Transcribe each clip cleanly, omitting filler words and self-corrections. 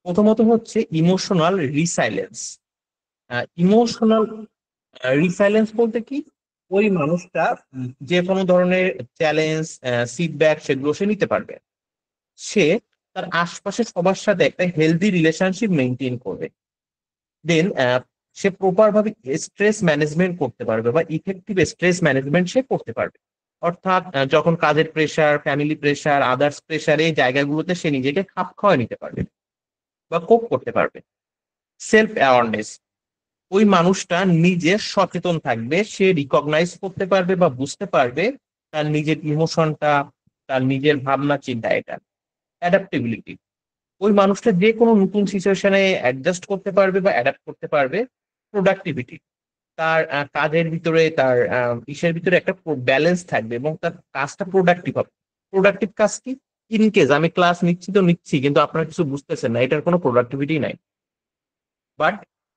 প্রথমত হচ্ছে emotional রিসাইলেন্স। Emotional রিসাইলেন্স বলতে কি, ওই মানুষটা যে কোনো ধরনের চ্যালেঞ্জ, ফিডব্যাক সেগুলো সে নিতে পারবে। সে তার আশপাশের সবার সাথে একটা হেলদি রিলেশনশিপ মেনটেন করবে। দেন সে প্রপার ভাবে স্ট্রেস ম্যানেজমেন্ট করতে পারবে বা ইফেক্টিভ স্ট্রেস ম্যানেজমেন্ট সে করতে পারবে। অর্থাৎ যখন কাজের pressure, family pressure, others pressure, এই জায়গাগুলোতে সে নিজেকে খাপ খাওয়ায় নিতে পারবে বা কোপ করতে পারবে। সেলফ অ্যাওয়ারনেস, ওই মানুষটা নিজে সচেতন থাকবে, সে রিকগনাইজ করতে পারবে বা বুঝতে পারবে তার নিজের ইমোশনটা, তার নিজের ভাবনা চিন্তা এটা। অ্যাডাপ্টেবিলিটি, ওই মানুষটা যে কোনো নতুন সিচুয়েশনে অ্যাডজাস্ট করতে পারবে বা অ্যাডাপ্ট করতে পারবে। প্রোডাক্টিভিটি, তার কাজের ভিতরে, তার ইসের ভিতরে একটা ব্যালেন্স থাকবে এবং তার কাজটা প্রোডাক্টিভ হবে। প্রোডাক্টিভ কাজ কি? ইন কেস আমি ক্লাস নিচ্ছি তো নিচ্ছি, কিন্তু আপনারা কিছু বুঝতেছেন না, এটার কোনো প্রোডাক্টিভিটি নাই। বাট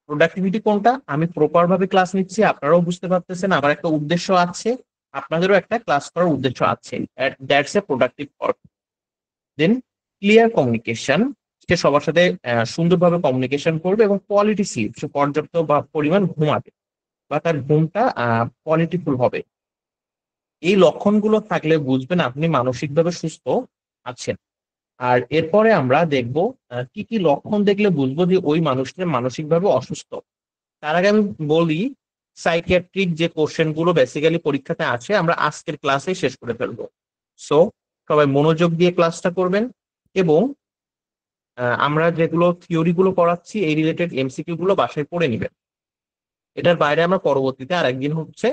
প্রোডাক্টিভিটি কোনটা? আমি প্রপার ভাবে ক্লাস নিচ্ছি, আপনারাও বুঝতে পারতেছেন, আমার একটা উদ্দেশ্য আছে, আপনাদেরও একটা ক্লাস করার উদ্দেশ্য আছে। That's a productive work. Then clear communication, সে সবার সাথে সুন্দরভাবে কমিউনিকেশন করবে এবং কোয়ালিটি স্লিপ, সে পর্যাপ্ত বা পরিমাণ ঘুমাবে বা তার ঘুমটা কোয়ালিটিফুল হবে। এই লক্ষণগুলো থাকলে বুঝবেন আপনি মানসিকভাবে সুস্থ আছেন। আর এরপরে আমরা দেখব কি কি লক্ষণ দেখলে বুঝবো যে ওই মানুষটা মানসিকভাবে অসুস্থ। তার আগে আমি বলি, সাইকিয়াট্রিক যে কোশ্চেন গুলো বেসিক্যালি পরীক্ষাতে আছে আমরা আজকের ক্লাসে শেষ করে ফেলবো। সো সবাই মনোযোগ দিয়ে ক্লাসটা করবেন এবং আমরা যেগুলো থিওরি গুলো পড়াচ্ছি এই রিলেটেড এমসিকিউ গুলো বাসায় পড়ে নিবেন। এটার বাইরে আমরা পরবর্তীতে আরেকদিন হচ্ছে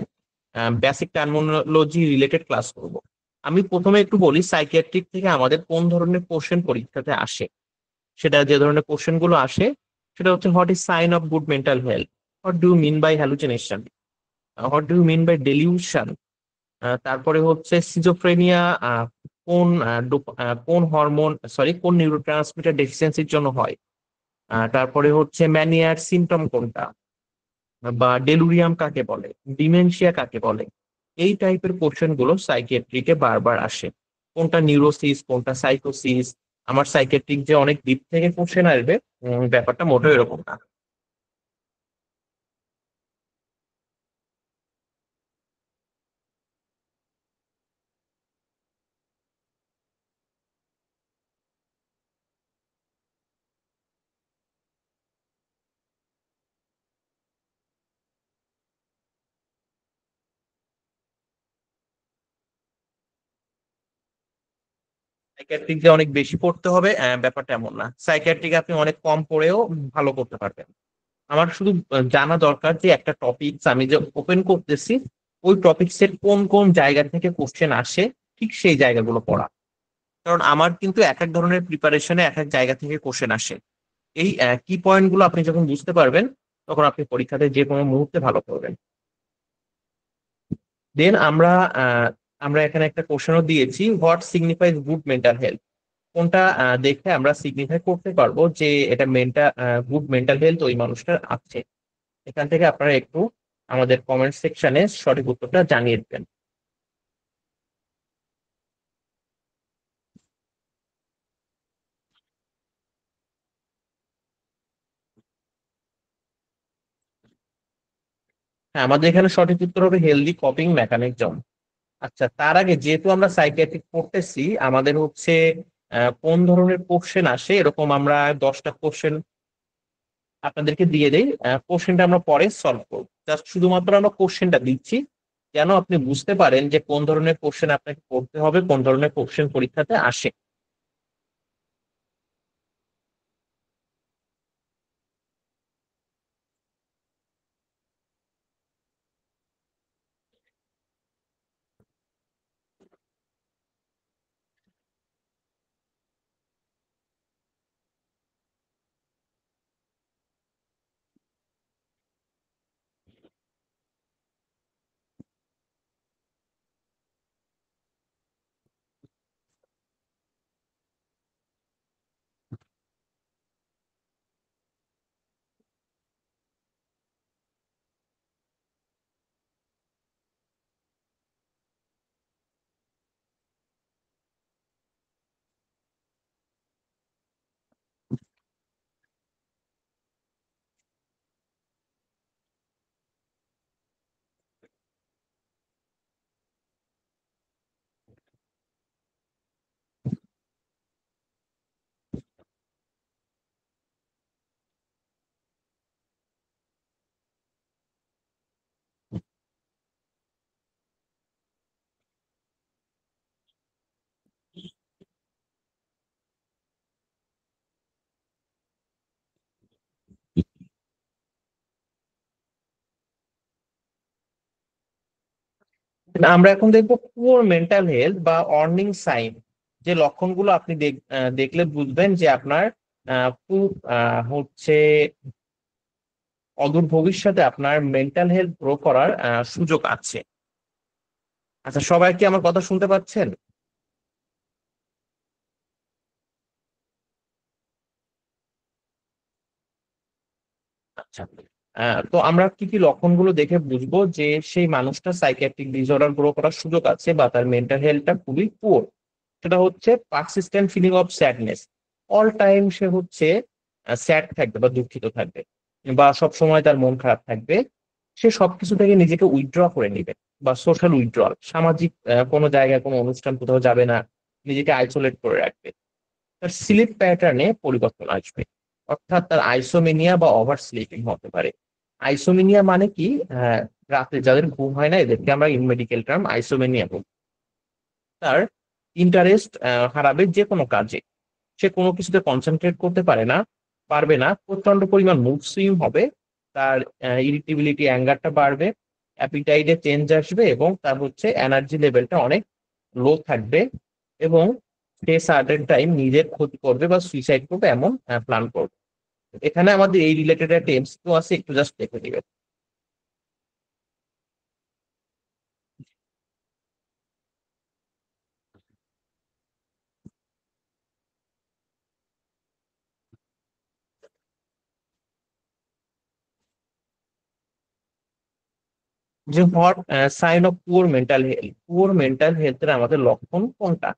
বেসিক টার্মিনোলজি রিলেটেড ক্লাস করব। আমি প্রথমে একটু বলি সাইকিয়াট্রিক থেকে আমাদের কোন ধরনের কোশ্চেন পরীক্ষাতে আসে। সেটা যে ধরনের কোশ্চেন গুলো আসে সেটা হচ্ছে, what is sign of good mental health, what do you mean by hallucination, what do you mean by delusion. তারপরে হচ্ছে সিজোফ্রেনিয়া কোন হরমোন, সরি, কোন নিউরোট্রান্সমিটার ডেফিসিয়েন্সির জন্য হয়। তারপরে হচ্ছে ম্যানিয়ার সিমটম কোনটা, বা ডেলুরিয়াম কাকে বলে, ডিমেনশিয়া কাকে বলে। এই টাইপের কোশ্চেন গুলো সাইকিয়াট্রিকে বারবার আসে। কোনটা নিউরোসিস, কোনটা সাইকোসিস। আমার সাইকিয়াট্রিক যে অনেক ডিপ থেকে কোশ্চেন আসবে, ব্যাপারটা মোটেও এরকম না। সাইকিয়াট্রিক যে অনেক বেশি পড়তে হবে ব্যাপারটা এমন না। সাইকিয়াট্রিক আপনি অনেক কম পড়েও ভালো করতে পারবেন। আমার শুধু জানা দরকার যে একটা টপিকস আমি যে ওপেন করতেছি, ওই টপিকস এর কোন কোন জায়গা থেকে কোশ্চেন আসে, ঠিক সেই জায়গাগুলো পড়া। কারণ আমার কিন্তু এক এক ধরনের প্রিপারেশনে এক এক জায়গা থেকে কোশ্চেন আসে। এই কি পয়েন্ট গুলো আপনি যখন বুঝতে পারবেন, তখন আপনি পরীক্ষাতে যে কোনো মুহূর্তে ভালো করবেন। দেন আমরা এখানে একটা কোশ্চেনও দিয়েছি, what signifies good mental health. কোনটা দেখে আমরা সিগনিফাই করতে পারবো যে এটা গুড মেন্টাল হেলথ ওই মানুষটার আছে। এখান থেকে আপনারা একটু আমাদের কমেন্ট সেকশনে সঠিক উত্তরটা জানিয়ে দেবেন। হ্যাঁ, আমাদের এখানে সঠিক উত্তর হবে হেলদি কপিং মেকানিজম। আচ্ছা, তার আগে যেহেতু আমরা সাইকিয়াট্রিক পড়তেছি, আমাদের হচ্ছে কোন ধরনের কোশ্চেন আসে এরকম আমরা 10টা কোশ্চেন আপনাদেরকে দিয়ে দেই। কোশ্চেনটা আমরা পরে সলভ করবো, জাস্ট শুধুমাত্র আমরা কোশ্চেনটা দিচ্ছি যেন আপনি বুঝতে পারেন যে কোন ধরনের কোশ্চেন আপনাকে পড়তে হবে, কোন ধরনের কোশ্চেন পরীক্ষাতে আসে। আমরা এখন দেখবো পুয়ার মেন্টাল হেলথ বা অর্নিং সাইন। যে লক্ষণগুলো আপনি দেখলে বুঝবেন যে আপনার খুব হচ্ছে অদূর ভবিষ্যতে আপনার মেন্টাল হেলথ গ্রো করার সুযোগ আছে। আচ্ছা, সবাই কি আমার কথা শুনতে পাচ্ছেন? আচ্ছা। তো আমরা কি কি লক্ষণগুলো দেখে বুঝবো যে সেই মানুষটা সাইকিয়াট্রিক ডিসঅর্ডার গ্রো করার সুযোগ আছে বা তার মেন্টাল হেলথটা খুবই পুয়ার? সেটা হচ্ছে persistent feeling of sadness. All time সে হচ্ছে স্যাড থাকবে বা দুঃখিত থাকবে, বা সব সময় তার মন খারাপ থাকবে। সে সবকিছু থেকে নিজেকে উইথড্র করে নিবে, বা সোশ্যাল উইথড্রল, সামাজিক কোনো জায়গায় কোনো অনুষ্ঠান কোথাও যাবে না, নিজেকে আইসোলেট করে রাখবে। তার স্লিপ প্যাটার্নে পরিবর্তন আসবে, অর্থাৎ তার আইসোমেনিয়া বা ওভার স্লিপিং হতে পারে। আইসোমেনিয়া মানে কি? রাতে যাদের ঘুম হয় না এদেরকে আমরা ইন মেডিকেল টার্ম আইসোমেনিয়া বলি। তার ইন্টারেস্ট হারাবে যে কোনো কাজে, সে কোনো কিছুতে কনসেন্ট্রেট করতে পারবে না, প্রচন্ড পরিমাণ মুড সুইং হবে, তার ইরিটেবিলিটি অ্যাঙ্গারটা বাড়বে, অ্যাপিটাইটে চেঞ্জ আসবে, এবং তার হচ্ছে এনার্জি লেভেলটা অনেক লো থাকবে, এবং সে সার্টেন টাইম নিজের ক্ষতি করবে বা সুইসাইড করবে এমন প্ল্যান করবে। এখানে আমাদের এই রিলেটেড একটা এমসিকিউ আছে, একটু জাস্ট দেখে দিবেন। যে what sign of poor mental health, poor mental হেলথের আমাদের লক্ষণ কোনটা?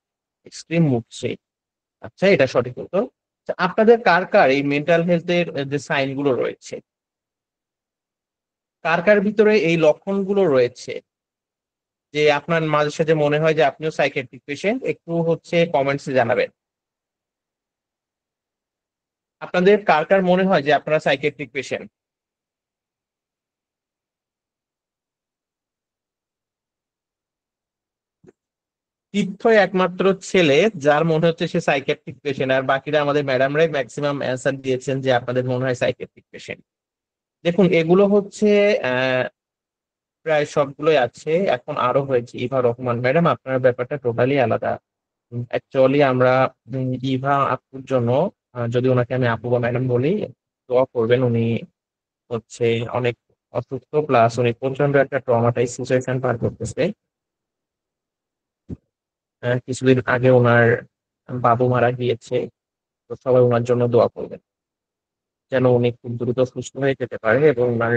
Extreme mood swing. আচ্ছা, এটা সঠিক উত্তর। আচ্ছা, আপনাদের কার কার এই মেন্টাল হেলথের যে সাইন গুলো রয়েছে, কার কার ভিতরে এই লক্ষণগুলো রয়েছে, যে আপনার মাঝে সাঝে মনে হয় যে আপনিও সাইকিয়াট্রিক পেশেন্ট, একটু হচ্ছে কমেন্টসে জানাবেন। আপনাদের কার কার মনে হয় যে আপনারা সাইকিয়াট্রিক পেশেন্ট? তীর্থই একমাত্র ছেলে যার মনে হচ্ছে সে সাইকিয়াট্রিক পেশেন্ট, আর বাকিরা আমাদের ম্যাডামরাই ম্যাক্সিমাম অ্যান্সার দিয়েছেন যে আপনাদের মনে হয় সাইকিয়াট্রিক পেশেন্ট। দেখুন, এগুলো হচ্ছে প্রায় সবগুলোই আছে, এখন আরো হয়েছে ইভা রহমান ম্যাডাম, আপনার ব্যাপারটা টোটালি আলাদা। অ্যাকচুয়ালি আমরা ইভা আপুর জন্য, যদি ওনাকে আমি আপু বা ম্যাডাম বলি, দোয়া করবেন। উনি হচ্ছে অনেক অসুস্থ, প্লাস উনি প্রচন্ড একটা ট্রমাটাইজ সিচুয়েশন পার করতেছে। কিছুদিন আগে ওনার বাবু মারা গিয়েছে। তো সবাই ওনার জন্য দোয়া করবেন, যেন উনি খুব দ্রুত সুস্থ হয়ে যেতে পারে এবং ওনার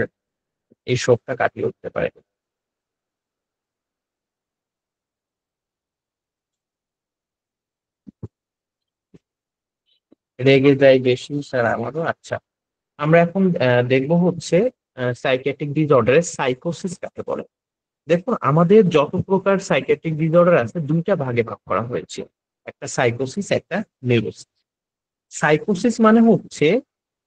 এই শোকটা কাটিয়ে উঠতে পারে। রেগে যায় বেশি স্যার আমারও। আচ্ছা, আমরা এখন দেখবো হচ্ছে সাইকিয়াট্রিক ডিসঅর্ডারের সাইকোসিস কাকে বলে। দেখুন, আমাদের যত প্রকার সাইকিয়াট্রিক ডিসঅর্ডার আছে দুইটা ভাগে ভাগ করা হয়েছে, একটা সাইকোসিস, একটা নিউরোসিস। সাইকোসিস মানে হচ্ছে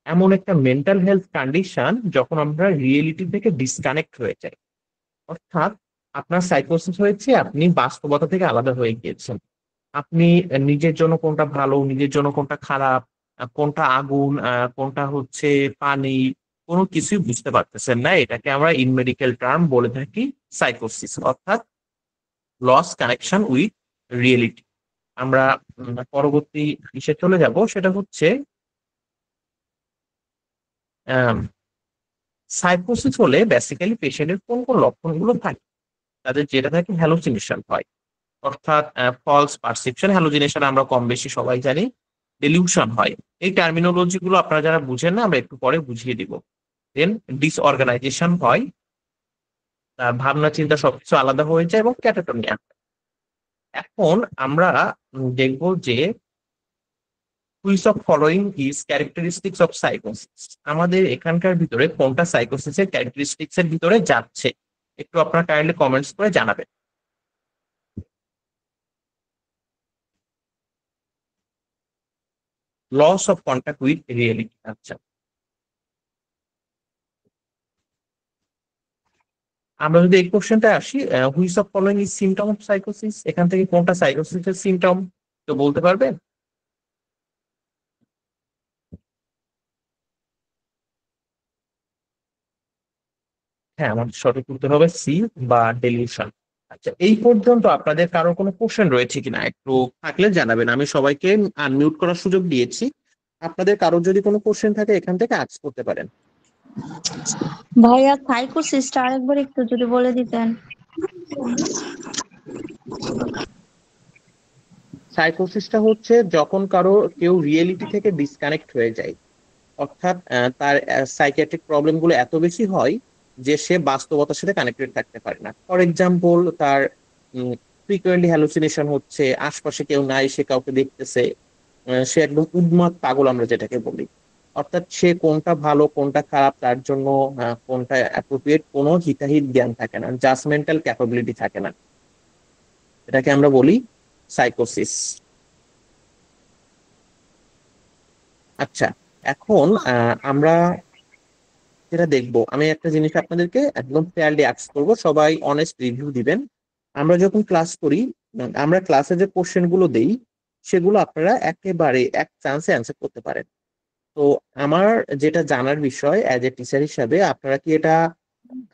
এমন একটা মেন্টাল হেলথ কন্ডিশন যখন আমরা রিয়েলিটি থেকে ডিসকানেক্ট হয়ে যাই। অর্থাৎ আপনার সাইকোসিস হয়েছে, আপনি বাস্তবতা থেকে আলাদা হয়ে গিয়েছেন। আপনি নিজের জন্য কোনটা ভালো, নিজের জন্য কোনটা খারাপ, কোনটা আগুন, কোনটা হচ্ছে পানি, কোনো কিছুই বুঝতে পারতেছেন না। এটাকে আমরা ইন মেডিকেল টার্ম বলে থাকি সাইকোসিস, অর্থাৎ লস কানেকশন উইথ রিয়েলিটি। আমরা পরবর্তী ইসে চলে যাব, সেটা হচ্ছে সাইকোসিস হলে বেসিক্যালি পেশেন্টের কোন কোন লক্ষণগুলো থাকে। তাদের যেটা থাকে হ্যালুসিনেশন হয়, অর্থাৎ ফলস পারসেপশন, হ্যালুজিনেশন আমরা কম বেশি সবাই জানি। ডেলিউশন হয়। এই টার্মিনোলজি গুলো আপনারা যারা বুঝেন না আমরা একটু পরে বুঝিয়ে দিব। দেন ডিসঅর্গানাইজেশন হয়, তার ভাবনা চিন্তা সবকিছু আলাদা হয়ে যায়, এবং ক্যাটাটোনিয়া। এখন আমরা দেখব যে which of following is characteristics of সাইকোসিস। আমাদের এখানকার ভিতরে কোনটা সাইকোসিসের ক্যারেক্টারিস্টিক্স এর ভিতরে যাচ্ছে, একটু আপনারা কাইন্ডলি কমেন্টস করে জানাবেন। Loss of contact with reality. আচ্ছা, আমরা যদি এই কোশ্চেনটা আসি, which of following is symptom of সাইকোসিস, এখান থেকে কোনটা সাইকোসিসের সিমটম তো বলতে পারবেন? হ্যাঁ, আমাদের সঠিক উত্তর হবে সি, বা ডেলিউশন। আচ্ছা, এই পর্যন্ত আপনাদের কারো কোনো কোশ্চেন রয়েছে কিনা একটু থাকলে জানাবেন। আমি সবাইকে আনমিউট করার সুযোগ দিয়েছি। আপনাদের কারো যদি কোনো কোশ্চেন থাকে এখান থেকে আস্ক করতে পারেন। ভাইয়া সাইকোসিসটা আরেকবার একটু যদি বলে দিতেন। সাইকোসিসটা হচ্ছে যখন কেউ রিয়েলিটি থেকে ডিসকানেক্ট হয়ে যায়, অর্থাৎ তার সাইকিয়াট্রিক প্রবলেম গুলো এত বেশি হয় যে সে বাস্তবতার সাথে কানেক্টেড থাকতে পারে না। ফর এক্সাম্পল, তার ফ্রিকোয়েন্টলি হ্যালুসিনেশন হচ্ছে, আশপাশে কেউ নাই, সে কাউকে দেখতেছে, সে একদম উন্মাদ পাগল আমরা যেটাকে বলি। অর্থাৎ সে কোনটা ভালো কোনটা খারাপ তার জন্য কোনটা অ্যাপ্রোপ্রিয়েট কোনো হিতাহিত জ্ঞান থাকে না, জাজমেন্টাল ক্যাপাবিলিটি থাকে না। এটাকে আমরা বলি সাইকোসিস। আচ্ছা, এখন আমরা যেটা দেখবো, আমি একটা জিনিস আপনাদেরকে একদম ফেয়ারলি আস্ক করবো, সবাই অনেস্ট রিভিউ দিবেন। আমরা যখন ক্লাস করি, আমরা ক্লাসে যে কোশ্চেন গুলো দেই সেগুলো আপনারা একেবারে এক চান্সে অ্যান্সার করতে পারেন। তো আমার যেটা জানার বিষয় অ্যাজ এ টিচার হিসাবে, আপনারা কি এটা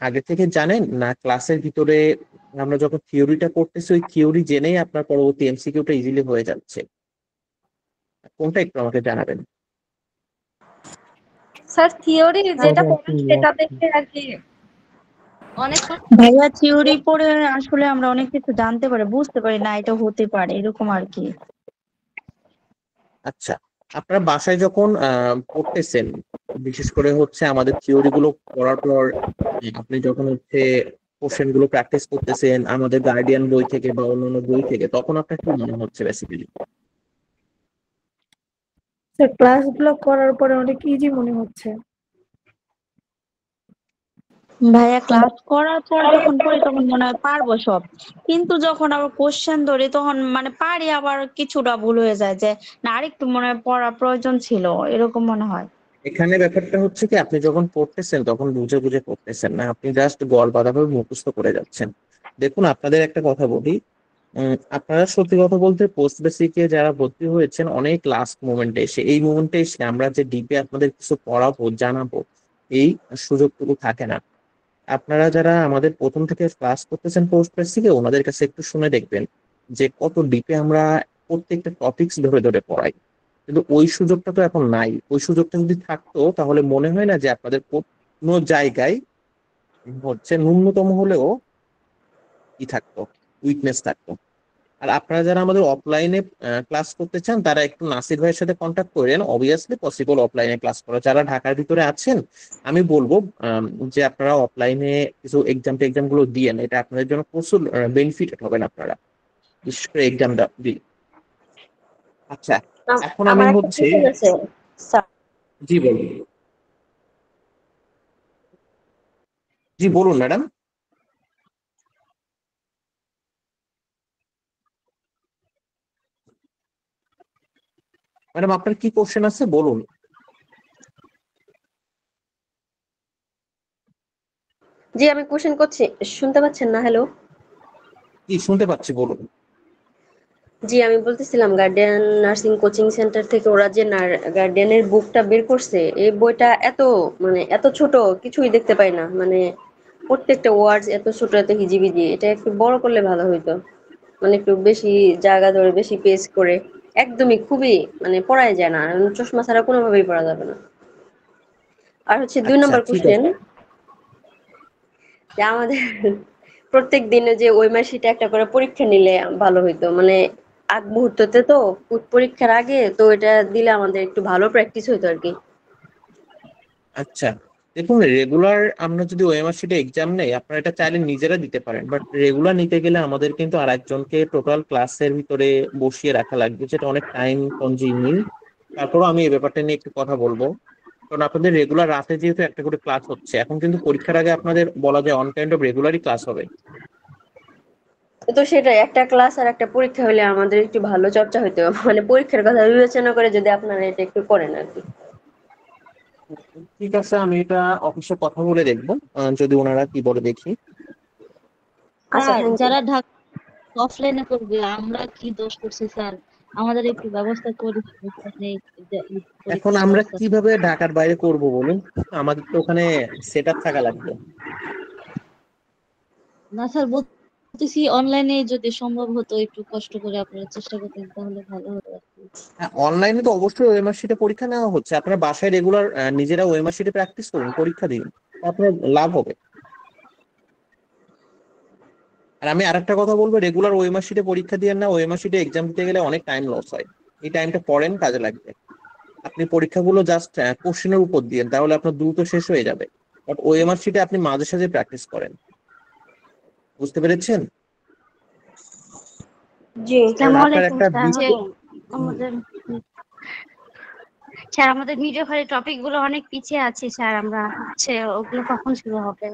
আগে থেকে জানেন, না ক্লাসের ভিতরে আমরা যখন থিওরিটা করতেছি ওই থিওরি জেনেই আপনার পরবর্তী এমসিকিউটা ইজিলি হয়ে যাচ্ছে? কোনটা একটু আমাকে জানাবেন। স্যার থিওরি যেটা পড়েন সেটা দেখে আর কি অনেক ভাইয়া থিওরি পড়ে আসলে আমরা অনেক কিছু জানতে পারি, বুঝতে পারি না এটা হতে পারে এরকম আর কি। আচ্ছা, আপনারা বাসায় যখন পড়তেছেন, বিশেষ করে হচ্ছে আমাদের থিওরি গুলো পড়ার পর আপনি যখন হচ্ছে কোশ্চেন গুলো প্র্যাকটিস করতেছেন আমাদের গার্ডিয়ান বই থেকে বা অন্যান্য বই থেকে, তখন আপনার কি মনে হচ্ছে বেসিক্যালি? স্যার ক্লাসগুলো করার পরে অনেক ইজি মনে হচ্ছে। ভাইয়া ক্লাস করার পর যখন পড়ি তখন মনে হয় পারবো সব, কিন্তু যখন আবার কোশ্চেন ধরি তখন মানে পারি আবার কিছুটা ভুল হয়ে যায়, যে না আরেকটু মনে হয় পড়া প্রয়োজন ছিল, এরকম মনে হয়। এখানে ব্যাপারটা হচ্ছে কি, আপনি যখন পড়তেছেন তখন বুঝে বুঝে পড়তেছেন না, আপনি জাস্ট গড় বাঁধাভাবে মুখস্থ করে যাচ্ছেন। দেখুন, আপনাদের একটা কথা বলি, আপনারা সত্যি কথা বলতে পোস্ট বেসিকে যারা ভর্তি হয়েছেন অনেক লাস্ট মোমেন্টে এসে, এই মোমেন্টে এসে আমরা যে ডিপে আপনাদের কিছু পড়াবো জানাবো, এই সুযোগটুকু থাকে না। আপনারা যারা আমাদের প্রথম থেকে ক্লাস করতেছেন পোস্ট বেসিকে, ওনাদের কাছে একটু শুনে দেখবেন যে কত ডিপে আমরা প্রত্যেকটা টপিকস ধরে ধরে পড়াই। কিন্তু ওই সুযোগটা তো এখন নাই। ওই সুযোগটা যদি থাকতো তাহলে মনে হয় না যে আপনাদের কোনো জায়গায় হচ্ছে ন্যূনতম হলেও কি থাকতো, উইকনেস থাকতো। আর আপনারা যারা আমাদের অফলাইনে ক্লাস করতে চান তারা একটু নাসির ভাইয়ের সাথে কন্ট্যাক্ট করেন, অবভিয়াসলি পসিবল অফলাইনে ক্লাস করা। যারা ঢাকার ভিতরে আছেন আমি বলবো যে আপনারা অফলাইনে কিছু এক্সাম গুলো দিয়েন, এটা আপনাদের জন্য প্রচুর বেনিফিট হবেন আপনারা, বিশেষ করে এক্সামটা দিন। আচ্ছা, এখন আমি আমার একটা হচ্ছে, কোশ্চেন আছে স্যার। জি বলুন। জি বলুন ম্যাডাম। ম্যাডাম আপনার কি কোশ্চেন আছে বলুন। জি আমি কোশ্চেন করছি, শুনতে পাচ্ছেন না? হ্যালো। জি শুনতে পাচ্ছি, বলুন। জি আমি বলতেছিলাম গার্ডিয়ান নার্সিং কোচিং সেন্টার থেকে ওরা যে গার্ডিয়ানের বুকটা বের করছে, এই বইটা এত মানে এত ছোট, কিছুই দেখতে পাই না, মানে প্রত্যেকটা ওয়ার্ডস এত ছোট, এত হিজিবিজি। এটা একটু বড় করলে ভালো হইতো, মানে একটু বেশি জায়গা ধরে বেশি পেজ করে। একদমই খুবই মানে পড়াই যায় না, চশমা ছাড়া কোনোভাবেই পড়া যাবে না। আর হচ্ছে দুই আচ্ছা নম্বর ঠিক কোশ্চেন, আছে। যে আমাদের প্রত্যেক দিনে যে ওই মাসিটা একটা করে পরীক্ষা নিলে ভালো হইতো, মানে আগ মুহূর্ততে তো পরীক্ষার আগে তো এটা দিলে আমাদের একটু ভালো প্র্যাকটিস হইতো আর কি। আচ্ছা, দেখুন, রেগুলার আমরা যদি ওএমআর শিটে এক্সাম নেই আপনারা এটা চাইলে নিজেরা দিতে পারেন, বাট রেগুলার নিতে গেলে আমাদের কিন্তু আর একজনকে টোটাল ক্লাসের ভিতরে বসিয়ে রাখা লাগবে, যেটা অনেক টাইম কনজিউমিং। তারপরও আমি এই ব্যাপারটা নিয়ে একটু কথা বলবো। কারণ আপনাদের রেগুলার রাতে যেহেতু একটা করে ক্লাস হচ্ছে, এখন কিন্তু পরীক্ষার আগে আপনাদের বলা যায় অন কাইন্ড অফ রেগুলারই ক্লাস হবে। তো সেটাই, একটা ক্লাস আর একটা পরীক্ষা হলে আমাদের একটু ভালো চর্চা হইতো, মানে পরীক্ষার কথা বিবেচনা করে যদি আপনারা এটা একটু করেন আর কি। ঠিক আছে, আমি এটা অফিসে কথা বলে দেখবো, যদি ওনারা কি বলে দেখি। আচ্ছা স্যার, থ্যাংক ইউ। যারা ঢাকা অফলাইনে করবে আমরা কি দোষ করছি স্যার? আমাদের একটু ব্যবস্থা করে দিবেন এই এখন পরীক্ষার আমরা ব্যবস্থা। কিভাবে ঢাকার বাইরে করব বলুন? আমাদের তো ওখানে সেট আপ থাকা লাগবে। না স্যার, বলছি ভাবতেছি অনলাইনে যদি সম্ভব হতো একটু কষ্ট করে আপনারা চেষ্টা করতেন তাহলে ভালো হতো আর কি। হ্যাঁ, অনলাইনে তো অবশ্যই ওএমআর শিটে পরীক্ষা নেওয়া হচ্ছে। আপনারা বাসায় রেগুলার নিজেরা ওএমআর শিটে প্র্যাকটিস করুন, পরীক্ষা দিন, আপনার লাভ হবে। আর আমি আরেকটা কথা বলবো, রেগুলার ওএমআর শিটে পরীক্ষা দিয়ে না, ওএমআর শিটে এক্সাম দিতে গেলে অনেক টাইম লস হয়। এই টাইমটা পড়েন, কাজে লাগবে। আপনি পরীক্ষাগুলো জাস্ট কোশ্চেনের উপর দিয়েন, তাহলে আপনার দ্রুত শেষ হয়ে যাবে। বাট ওএমআর শিটে আপনি মাঝে সাঝে প্র্যাকটিস করেন। বুঝতে পেরেছেন? জি। কারণ আসসালামু আপনার আলাইকুম একটা স্যার। বৃত্ত। আমাদের স্যার আমাদের ভিডিও খালি টপিক গুলো অনেক পিছিয়ে আছে স্যার, আমরা হচ্ছে ওগুলো কখন শুরু হবে?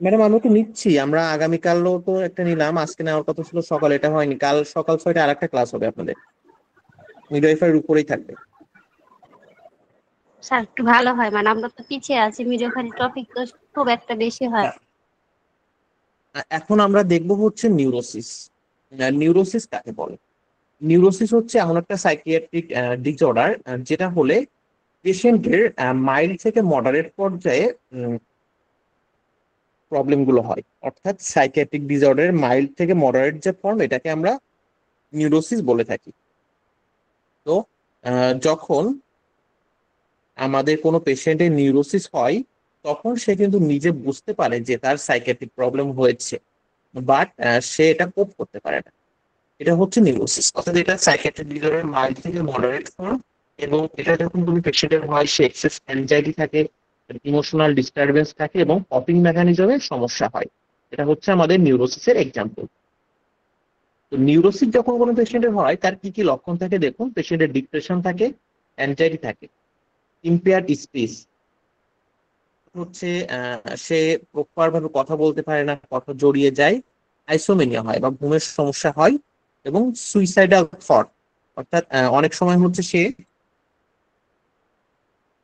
ম্যাডাম আমরা তো নিচ্ছি, আমরা আগামীকালও তো একটা নিলাম, আজকে নেওয়ার কথা ছিল সকালে, এটা হয়নি। কাল সকাল 6টায় আরেকটা ক্লাস হবে আপনাদের, মিডওয়াইফারের উপরেই থাকবে। স্যার একটু ভালো হয়, মানে আমরা তো পিছিয়ে আছি, ভিডিও খালি টপিক তো খুব একটা বেশি হয়। এখন আমরা দেখব হচ্ছে নিউরোসিস। নিউরোসিস কাকে বলে? নিউরোসিস হচ্ছে এমন একটা সাইকিয়াট্রিক ডিসঅর্ডার যেটা হলে পেশেন্টের মাইল্ড থেকে মডারেট পর্যায়ে প্রবলেম গুলো হয়। অর্থাৎ সাইকিয়াট্রিক ডিসঅর্ডারের মাইল্ড থেকে মডারেট যে ফর্ম, এটাকে আমরা নিউরোসিস বলে থাকি। তো যখন আমাদের কোনো পেশেন্টের নিউরোসিস হয়, তখন সে কিন্তু নিজে বুঝতে পারে যে তার সাইকিয়াট্রিক প্রবলেম হয়েছে, বাট সে এটা কোপ করতে পারে না। এটা হচ্ছে নিউরোসিস, অর্থাৎ এটা সাইকিয়াট্রিক ডিসঅর্ডারের মাইল্ড থেকে মডারেট ফর্ম। এবং এটা যখন কোনো পেশেন্টের হয়, সে এক্সেস অ্যাংজাইটি থাকে, ইমোশনাল ডিস্টারবেন্স থাকে এবং কপিং মেকানিজমের সমস্যা হয়। এটা হচ্ছে আমাদের নিউরোসিসের এক্সাম্পল। তো নিউরোসিস যখন কোনো পেশেন্টের হয়, তার কি কি লক্ষণ থাকে দেখুন। পেশেন্টের ডিপ্রেশন থাকে, অ্যাংজাইটি থাকে, ইম্পেয়ার্ড স্পিচ, হচ্ছে সে প্রপার ভাবে কথা বলতে পারে না, কথা জড়িয়ে যায়, আইসোমেনিয়া হয় বা ঘুমের সমস্যা হয়, এবং সুইসাইডাল থট, অর্থাৎ অনেক সময় হচ্ছে সে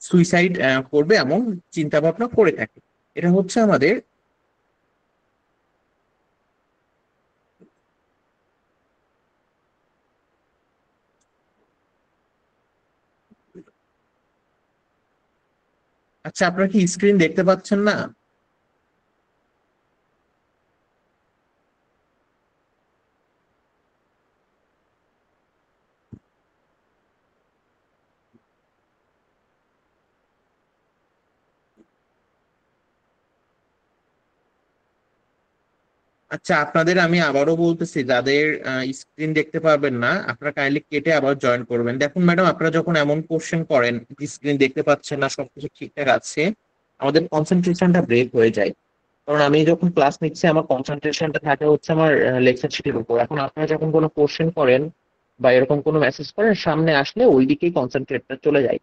সুইসাইড করবে এমন চিন্তা ভাবনা করে থাকে। এটা হচ্ছে আমাদের আচ্ছা, আপনারা কি স্ক্রিন দেখতে পাচ্ছেন না? আচ্ছা, আপনাদের আমি আবারও বলতেছি, যাদের স্ক্রিন দেখতে পারবেন না, আপনারা কাইন্ডলি কেটে আবার জয়েন করবেন। দেখুন ম্যাডাম, আপনারা যখন এমন কোশ্চেন করেন, স্ক্রিন দেখতে পাচ্ছেন না, সবকিছু ঠিকঠাক আছে, আমাদের কনসেন্ট্রেশনটা ব্রেক হয়ে যায়। কারণ আমি যখন ক্লাস নিচ্ছি, আমার কনসেন্ট্রেশনটা থাকে হচ্ছে আমার লেকচার শিটের উপর। এখন আপনারা যখন কোনো কোশ্চেন করেন বা এরকম কোনো মেসেজ করেন, সামনে আসলে ওই দিকেই কনসেন্ট্রেটটা চলে যায়।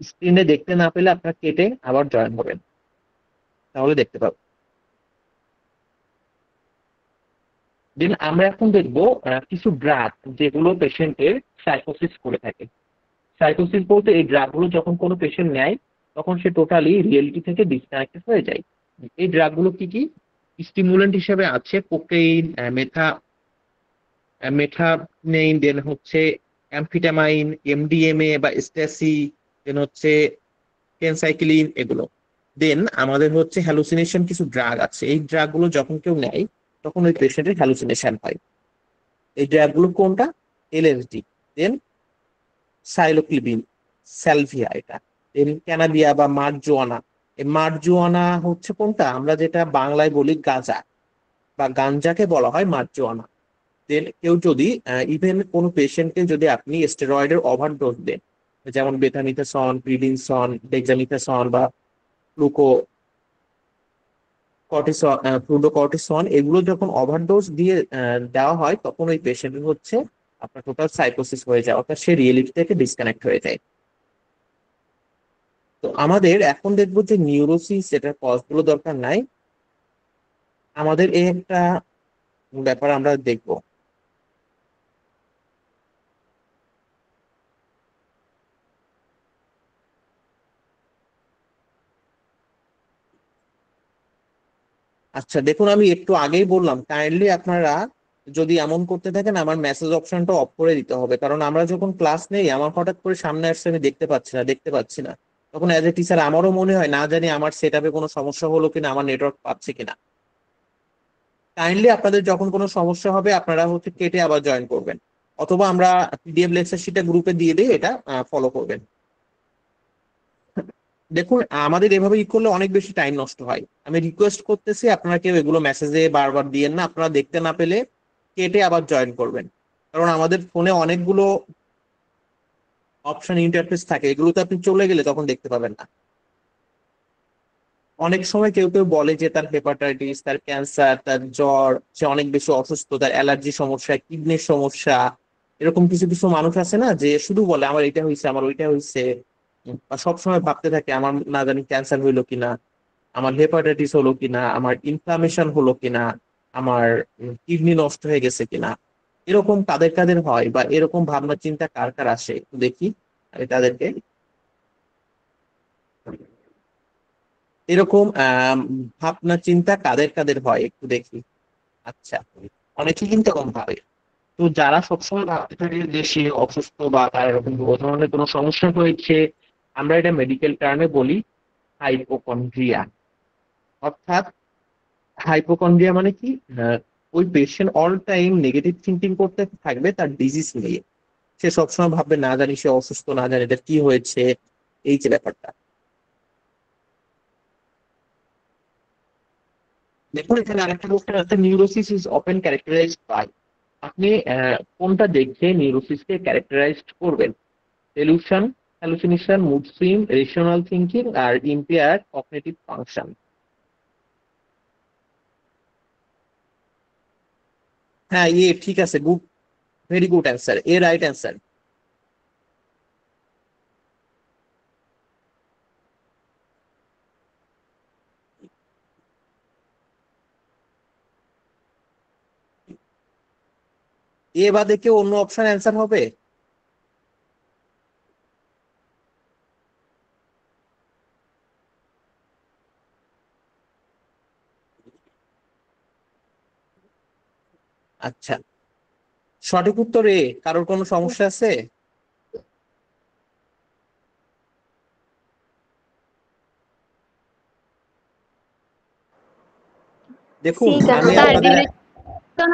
স্ক্রিনে দেখতে না পেলে আপনারা কেটে আবার জয়েন হবেন, তাহলে দেখতে পাবেন। দেন আমরা এখন দেখবো কিছু ড্রাগ যেগুলো পেশেন্টের সাইকোসিস করে থাকে। সাইকোসিস বলতে এই ড্রাগগুলো যখন কোনো পেশেন্ট নেয়, তখন সে টোটালি রিয়েলিটি থেকে ডিসকানেক্টেড হয়ে যায়। এই ড্রাগগুলো কি কি? স্টিমুলেন্ট হিসেবে আছে কোকেইন, মেথানেইন, দেন হচ্ছে অ্যামফিটামাইন, এমডিএমএ বা স্ট্যাসি, দেন হচ্ছে পেনসাইক্লিন, এগুলো। দেন আমাদের হচ্ছে হ্যালুসিনেশন কিছু ড্রাগ আছে। এই ড্রাগগুলো যখন কেউ নেয়, তখন ওই পেশেন্টের হ্যালুসিনেশন হয়। এই ড্রাগগুলো কোনটা? এলএসডি, দেন সাইলোক্লিবিন, স্যালভিয়া, এটা দেন ক্যানাবিয়া বা মার্জুয়ানা। এই মার্জুয়ানা হচ্ছে কোনটা? আমরা যেটা বাংলায় বলি গাঁজা বা গাঞ্জাকে বলা হয় মার্জুয়ানা। দেন কেউ যদি ইভেন কোনো পেশেন্টকে যদি আপনি স্টেরয়েডের ওভারডোজ দেন, যেমন বেথামিথাসন, প্রিডিনসন, ডেক্সামিথাসন বা গ্লুকো কর্টিসন, ফ্লুডোকর্টিসন, এগুলো যখন ওভারডোজ দিয়ে দেওয়া হয়, তখন ওই পেশেন্টের হচ্ছে আপনার টোটাল সাইকোসিস হয়ে যায়, অর্থাৎ সে রিয়েলিটি থেকে ডিসকানেক্ট হয়ে যায়। তো আমাদের এখন দেখবো যে নিউরোসিস, এটার কজগুলো দরকার নাই, আমাদের এই একটা ব্যাপার আমরা দেখবো। আচ্ছা দেখুন, আমি একটু আগেই বললাম, কাইন্ডলি আপনারা যদি এমন করতে থাকেন, আমার মেসেজ অপশনটা অফ করে দিতে হবে। কারণ আমরা যখন ক্লাস নেই, আমার হঠাৎ করে সামনে আসছে, আমি দেখতে পাচ্ছি না, তখন অ্যাজ এ টিচার আমারও মনে হয়, না জানি আমার সেট আপে কোনো সমস্যা হলো কিনা, আমার নেটওয়ার্ক পাচ্ছে কিনা। কাইন্ডলি আপনাদের যখন কোনো সমস্যা হবে আপনারা হচ্ছে কেটে আবার জয়েন করবেন, অথবা আমরা পিডিএফ লেকচার শিটটা গ্রুপে দিয়ে দিই, এটা ফলো করবেন। দেখুন আমাদের এভাবে ই করলে অনেক বেশি টাইম নষ্ট হয়। আমি রিকোয়েস্ট করতেছি আপনারা কেউ এগুলো মেসেজে বারবার দিয়েন না, আপনারা দেখতে না পেলে কেটে আবার জয়েন করবেন। কারণ আমাদের ফোনে অনেকগুলো অপশন ইন্টারফেস থাকে, এগুলোতে আপনি চলে গেলে তখন দেখতে পাবেন না। অনেক সময় কেউ কেউ বলে যে তার হেপাটাইটিস, তার ক্যান্সার, তার জ্বর, সে অনেক বেশি অসুস্থ, তার অ্যালার্জি সমস্যা, কিডনির সমস্যা, এরকম কিছু কিছু মানুষ আছে না যে শুধু বলে আমার এটা হয়েছে, আমার ওইটা হয়েছে, বা সবসময় ভাবতে থাকে আমার না জানি ক্যান্সার হইলো কিনা, আমার হেপাটাইটিস হলো কিনা, আমার ইনফ্লামেশন হলো কিনা, আমার কিডনি নষ্ট হয়ে গেছে কিনা। এরকম কাদের কাদের হয়, বা এরকম ভাবনা চিন্তা কার কার আসে একটু দেখি আমি তাদেরকে। এরকম ভাবনা চিন্তা কাদের কাদের হয় একটু দেখি। আচ্ছা, অনেকেই কিন্তু এরকম ভাবে। তো যারা সবসময় ভাবতে থাকে যে সে অসুস্থ বা তার এরকম বড় ধরনের কোনো সমস্যা হয়েছে, আমরা এটা মেডিকেল টার্মে বলি হাইপোকন্ড্রিয়া। অর্থাৎ হাইপোকন্ড্রিয়া মানে কি, ওই patient all time negative thinking করতে থাকবে তার ডিজিজ নিয়ে। সে সবসময় ভাববে না জানি সে অসুস্থ, না জানি এটা কি হয়েছে, এই যে ব্যাপারটা। দেখুন এখানে আরেকটা কোশ্চেন আছে, neurosis is often characterized by. আপনি কোনটা দেখে নিউরোসিসকে ক্যারেক্টারাইজড করবেন? Delusion, hallucination, mood swing, rational thinking, আর ইম্পেয়ার কগনিটিভ ফাংশন। হ্যাঁ ঠিক আছে, good, very good answer, right answer. বাদে কেউ অন্য অপশন অ্যান্সার হবে? আচ্ছা, সঠিক উত্তর কারোর কোনো সমস্যা আছে? দেখুন ঠিক আছে আমি স্যার। আপনাদের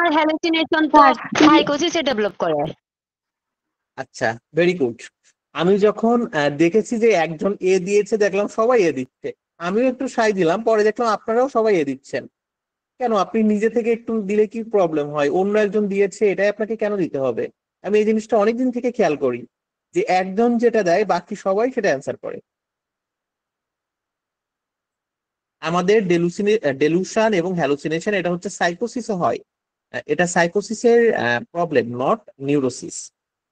আর হ্যালুসিনেশন তো স্যার সাইকোসিসে ডেভেলপ করে। আচ্ছা, ভেরি গুড। আমি যখন দেখেছি যে একজন দিয়েছে, দেখলাম সবাই দিচ্ছে, আমিও একটু সাই দিলাম, পরে দেখলাম আপনারাও সবাই দিচ্ছেন। কেন, আপনি নিজে থেকে একটু দিলে কি প্রবলেম হয়? অন্য একজন দিয়েছে এটাই আপনাকে কেন দিতে হবে? আমি এই জিনিসটা অনেকদিন থেকে খেয়াল করি যে একজন যেটা দেয় বাকি সবাই সেটা অ্যান্সার করে। আমাদের ডেলুশন এবং হ্যালুসিনেশন এটা হচ্ছে সাইকোসিসও হয়। এটা সাইকোসিসের প্রবলেম, নট নিউরোসিস।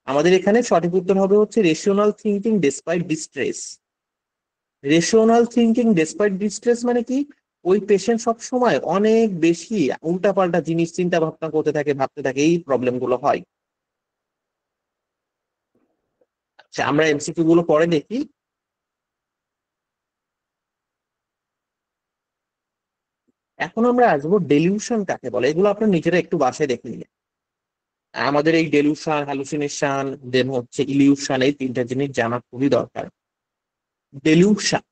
আমাদের এখানে সঠিক উত্তর হবে হচ্ছে rational thinking despite distress. Rational thinking despite distress মানে কি, ওই পেশেন্ট সব সময় অনেক বেশি উল্টাপাল্টা জিনিস চিন্তা ভাবনা করতে থাকে, ভাবতে থাকে, এই প্রবলেম গুলো হয়। আচ্ছা, আমরা এমসিকিউ গুলো পরে দেখি। এখন আমরা আসবো ডেলিউশন কাকে বলে, এগুলো আপনার নিজেরা একটু বাসায় দেখে নিন। আমাদের এই ডেলিউশন, হ্যালুসিনেশন, দেন হচ্ছে ইলিউশন, এই তিনটা জিনিস জানা খুবই দরকার। ডেলিউশন,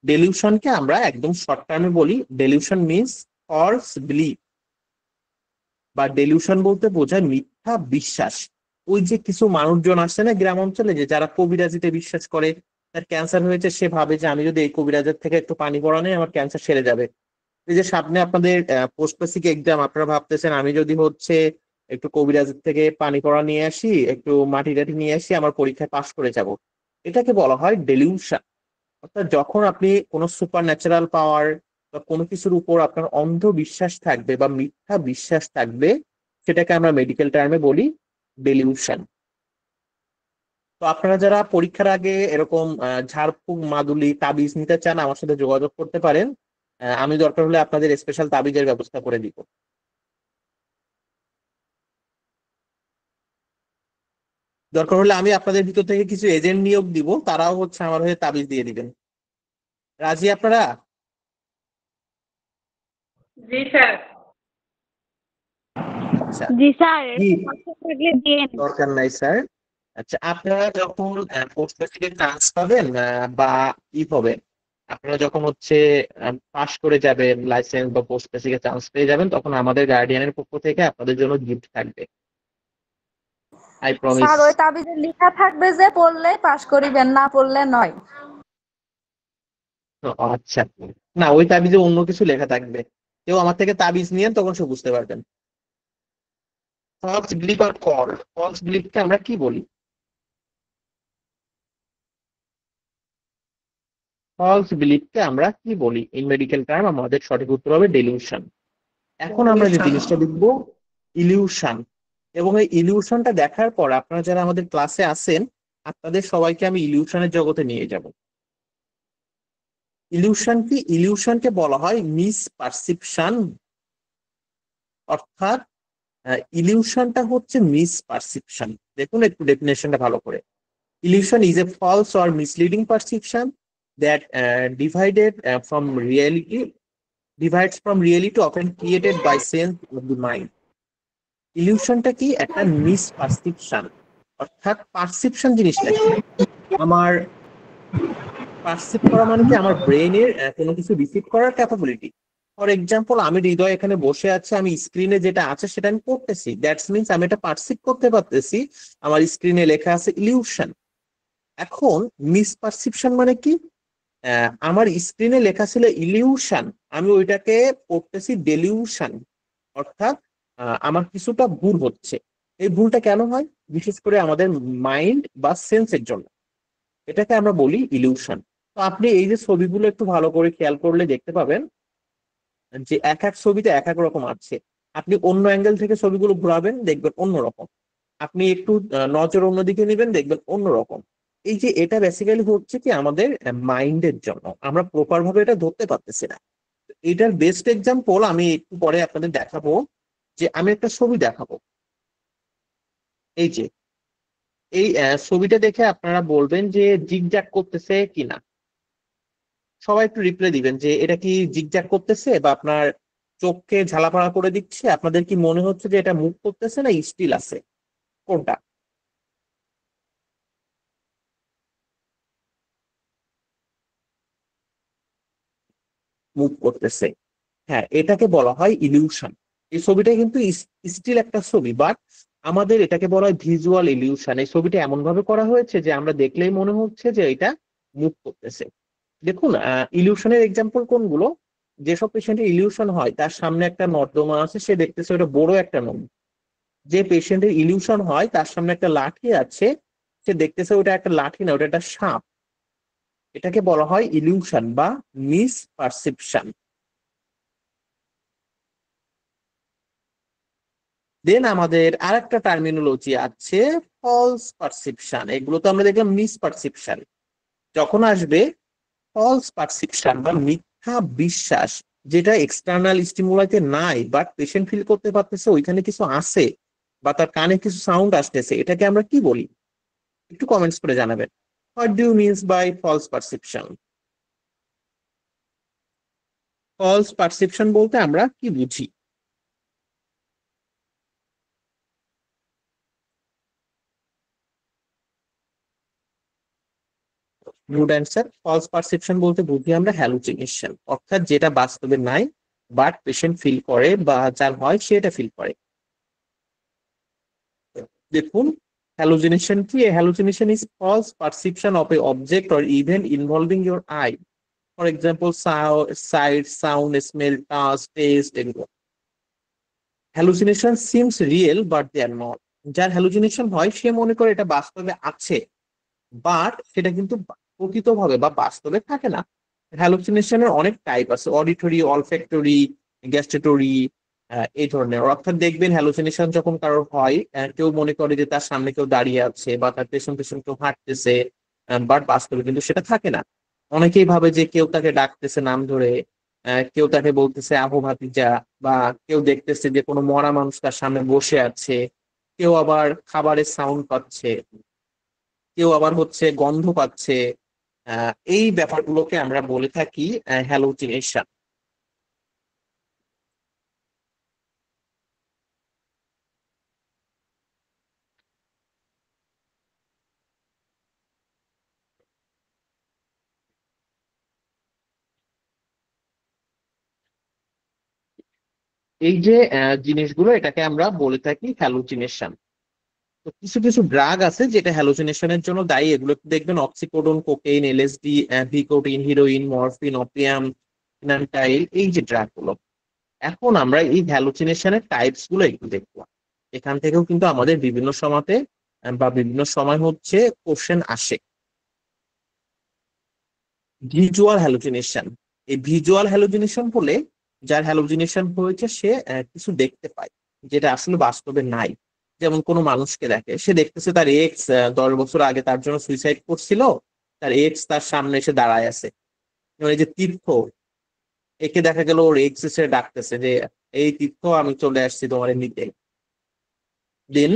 ডেলিউশনকে আমরা একদম শর্ট টার্মে বলি, ডেলিউশন মিন্স ফলস বিলিফ, বা ডেলিউশন বলতে বোঝায় মিথ্যা বিশ্বাস। ওই যে কিছু মানুষজন আসছে না গ্রাম অঞ্চলে, যে যারা কবিরাজিতে বিশ্বাস করে, তার ক্যান্সার হয়েছে, সে ভাবে যে আমি যদি এই কবিরাজের থেকে একটু পানি পড়া নেই আমার ক্যান্সার সেরে যাবে। এই যে সামনে আপনাদের পোস্ট বেসিক এক্সাম, আপনারা ভাবতেছেন আমি যদি হচ্ছে একটু কবিরাজের থেকে পানি পড়া নিয়ে আসি, একটু মাটি টাটি নিয়ে আসি, আমার পরীক্ষায় পাশ করে যাব। এটাকে বলা হয় ডেলিউশন। অর্থাৎ যখন আপনি কোনো সুপার ন্যাচারাল পাওয়ার বা কোনো কিছুর উপর আপনার অন্ধ বিশ্বাস থাকবে বা মিথ্যা বিশ্বাস থাকবে, সেটাকে আমরা মেডিকেল টার্মে বলি ডেলিউশন। তো আপনারা যারা পরীক্ষার আগে এরকম ঝাড়ফুঁক, মাদুলি, তাবিজ নিতে চান, আমার সাথে যোগাযোগ করতে পারেন। আমি দরকার হলে আপনাদের স্পেশাল তাবিজের ব্যবস্থা করে দিব। দরকার হলে আমি আপনাদের ভিতর থেকে কিছু এজেন্ট নিয়োগ দিব, তারাও হচ্ছে আমার হয়ে তাবিজ দিয়ে দিবেন। রাজি আপনারা? জি স্যার। আচ্ছা, জি স্যার, জি, থাকলে দিন। দরকার নাই স্যার। আচ্ছা, আপনারা যখন পোস্ট থেকে চান্স পাবেন বা ই হবে, আপনারা যখন হচ্ছে পাশ করে যাবেন, লাইসেন্স বা পোস্ট বেসিকে চান্স পেয়ে যাবেন, তখন আমাদের গার্ডিয়ানের পক্ষ থেকে আপনাদের জন্য গিফট থাকবে, আই প্রমিস। স্যার ওই তাবিজে লেখা থাকবে যে পড়লে পাশ করিবেন, না পড়লে নয়? আচ্ছা, না ওই তাবিজে অন্য কিছু লেখা থাকবে, কেউ আমার থেকে তাবিজ নিয়ে তখন সে বুঝতে পারবেন। ফলস বিলিভ আর কল, ফলস বিলিভকে আমরা কি বলি? ফলস বিলিভকে আমরা কি বলি ইন মেডিকেল টার্ম? আমাদের সঠিক উত্তর হবে ডেলিউশন। এখন আমরা যে জিনিসটা দেখবো, ইলিউশন। এবং এই ইলিউশনটা দেখার পর আপনারা যারা আমাদের ক্লাসে আছেন, আপনাদের সবাইকে আমি ইলিউশনের জগতে নিয়ে যাব। ইলিউশন কি? ইলিউশনকে বলা হয় মিস পারসিপশন, অর্থাৎ ইলিউশনটা হচ্ছে মিস পারসিপশন। দেখুন একটু ডেফিনেশনটা ভালো করে। Illusion is a false or misleading perception that divides from reality, often created by sense of the mind. ইলিউশনটা কি? একটা মিস পারসেপশন, অর্থাৎ পারসেপশন জিনিসটা কি? আমার পারসিভ করা মানে কি? আমার ব্রেনের কোনো কিছু রিসিভ করার ক্যাপাবিলিটি। ফর এক্সাম্পল, আমি হৃদয় এখানে বসে আছে, আমি স্ক্রিনে যেটা আছে সেটা আমি পড়তেছি, দ্যাটস মিনস আমি এটা পারসিভ করতে পারতেছি, আমার স্ক্রিনে লেখা আছে ইলিউশন। এখন মিসপারসিপশন মানে কি? আমার স্ক্রিনে লেখা ছিল ইলিউশন, আমি ওইটাকে পড়তেছি ডেলিউশন, অর্থাৎ আমার কিছুটা ভুল হচ্ছে। এই ভুলটা কেন হয়? বিশেষ করে আমাদের মাইন্ড বা সেন্সের জন্য, এটাকে আমরা বলি ইলিউশন। তো আপনি এই যে ছবিগুলো একটু ভালো করে খেয়াল করলে দেখতে পাবেন যে এক এক ছবিতে এক এক রকম আছে। আপনি অন্য অ্যাঙ্গেল থেকে ছবিগুলো ঘোরাবেন, দেখবেন অন্যরকম। আপনি একটু নজর অন্যদিকে নেবেন, দেখবেন অন্যরকম। এই যে এটা বেসিক্যালি হচ্ছে কি আমাদের মাইন্ডের জন্য, আমরা প্রপার ভাবে এটা ধরতে পারতেছি না। এটার বেস্ট এক্সাম্পল আমি একটু পরে আপনাদের দেখাবো। যে আমি একটা ছবি দেখাবো, এই যে এই ছবিটা দেখে আপনারা বলবেন যে জিগজ্যাগ করতেছে কিনা। সবাই একটু রিপ্লাই দিবেন যে এটা কি জিগজ্যাগ করতেছে বা আপনার চোখকে ঝালাপালা করে দিচ্ছে। আপনাদের কি মনে হচ্ছে যে এটা মুভ করতেছে না স্টিল আছে? কোনটা? মুভ করতেছে। হ্যাঁ, এটাকে বলা হয় ইলিউশন। এই ছবিটা কিন্তু স্টিল একটা ছবি, বাট আমাদের এটাকে বলা হয় ভিজুয়াল ইলিউশন। এই ছবিটা এমন ভাবে করা হয়েছে যে আমরা দেখলেই মনে হচ্ছে যে এটা মুভ করতেছে। দেখুন, ইলিউশনের এক্সাম্পল কোনগুলো? যেসব পেশেন্টের ইলিউশন হয় তার সামনে একটা নর্দমা আছে, সে দেখতেছে ওটা বড় একটা নদী। যে পেশেন্টের ইলিউশন হয় তার সামনে একটা লাঠি আছে, সে দেখতেছে ওটা একটা লাঠি না, ওটা একটা সাপ। এটাকে বলা হয় ইলিউশন বা মিস পারসেপশন। দেন আমাদের আরেকটা টার্মিনোলজি আছে, ফলস পারসেপশন। এগুলো তো আমরা দেখলাম মিস পারসেপশন। যখন আসবে ফলস পারসেপশন বা মিথ্যা বিশ্বাস, যেটা এক্সটার্নাল স্টিমুলাইতে নাই বাট পেশেন্ট ফিল করতে পারতেছে ওইখানে কিছু আছে, বা তার কানে কিছু সাউন্ড আসতেছে, এটাকে আমরা কি বলি? একটু কমেন্টস করে জানাবেন। What do you means by false perception? False perception বলতে আমরা কি বুঝি? Good answer. ফলস পারসেপশন বলতে বুঝি আমরা হ্যালুসিনেশন, অর্থাৎ যেটা বাস্তবে নাই বাট পেশেন্ট ফিল করে বা যার হয় সেটা ফিল করে। দেখুন, হ্যালুসিনেশন কি? Hallucination is false perception of a object or event involving your eye, for example sight, sound, smell, touch, taste, এগুলো। Hallucination seems real but they are not. যার হ্যালুসিনেশন হয় সে মনে করে এটা বাস্তবে আছে, বাট সেটা কিন্তু প্রকৃতভাবে বা বাস্তবে থাকে না। হ্যালুসিনেশনের অনেক টাইপ আছে, অডিটরি, অলফ্যাক্টরি, গ্যাস্ট্রেটরি, এই ধরনের। অর্থাৎ দেখবেন হ্যালুসিনেশন যখন কারোর হয়, কেউ মনে করে যে তার সামনে কেউ দাঁড়িয়ে আছে বা তার পেছন পেছন কেউ হাঁটতেছে, বাট বাস্তবে কিন্তু সেটা থাকে না। অনেকেই ভাবে যে কেউ তাকে ডাকতেছে নাম ধরে, কেউ তাকে বলতেছে আহো ভাতিজা, বা কেউ দেখতেছে যে কোনো মরা মানুষ তার সামনে বসে আছে, কেউ আবার খাবারের সাউন্ড পাচ্ছে, কেউ আবার হচ্ছে গন্ধ পাচ্ছে। এই ব্যাপারগুলোকে আমরা বলে থাকি হ্যালুসিনেশন। এই যে জিনিসগুলো এটাকে আমরা বলে থাকি হ্যালুচিনেশন। তো কিছু কিছু ড্রাগ আছে যেটা হ্যালুসিনেশনের জন্য দায়ী, এগুলো একটু দেখবেন oxycodone, cocaine, LSD, Vicodin, heroin, morphine, opium, fentanyl, এই যে ড্রাগ গুলো। এখন আমরা এই হ্যালুসিনেশনের টাইপস গুলো একটু দেখবো। এখান থেকেও কিন্তু আমাদের বিভিন্ন সময়তে বা বিভিন্ন সময় হচ্ছে কোশ্চেন আসে। ভিজুয়াল হ্যালুসিনেশন, এই ভিজুয়াল হ্যালুসিনেশন বলে যার হ্যালুসিনেশন হয়েছে সে কিছু দেখতে পায় যেটা আসলে বাস্তবে নাই। যেমন কোনো মানুষকে দেখে, সে দেখতেছে তার এক্স 10 বছর আগে তার জন্য সুইসাইড করছিল, তার এক্স তার সামনে এসে দাঁড়ায় আছে। যেমন এই যে তীর্থ, একে দেখা গেল ওর এক্স এসে ডাকতেছে যে এই তীর্থ আমি চলে আসছি তোমার নিতে। দেন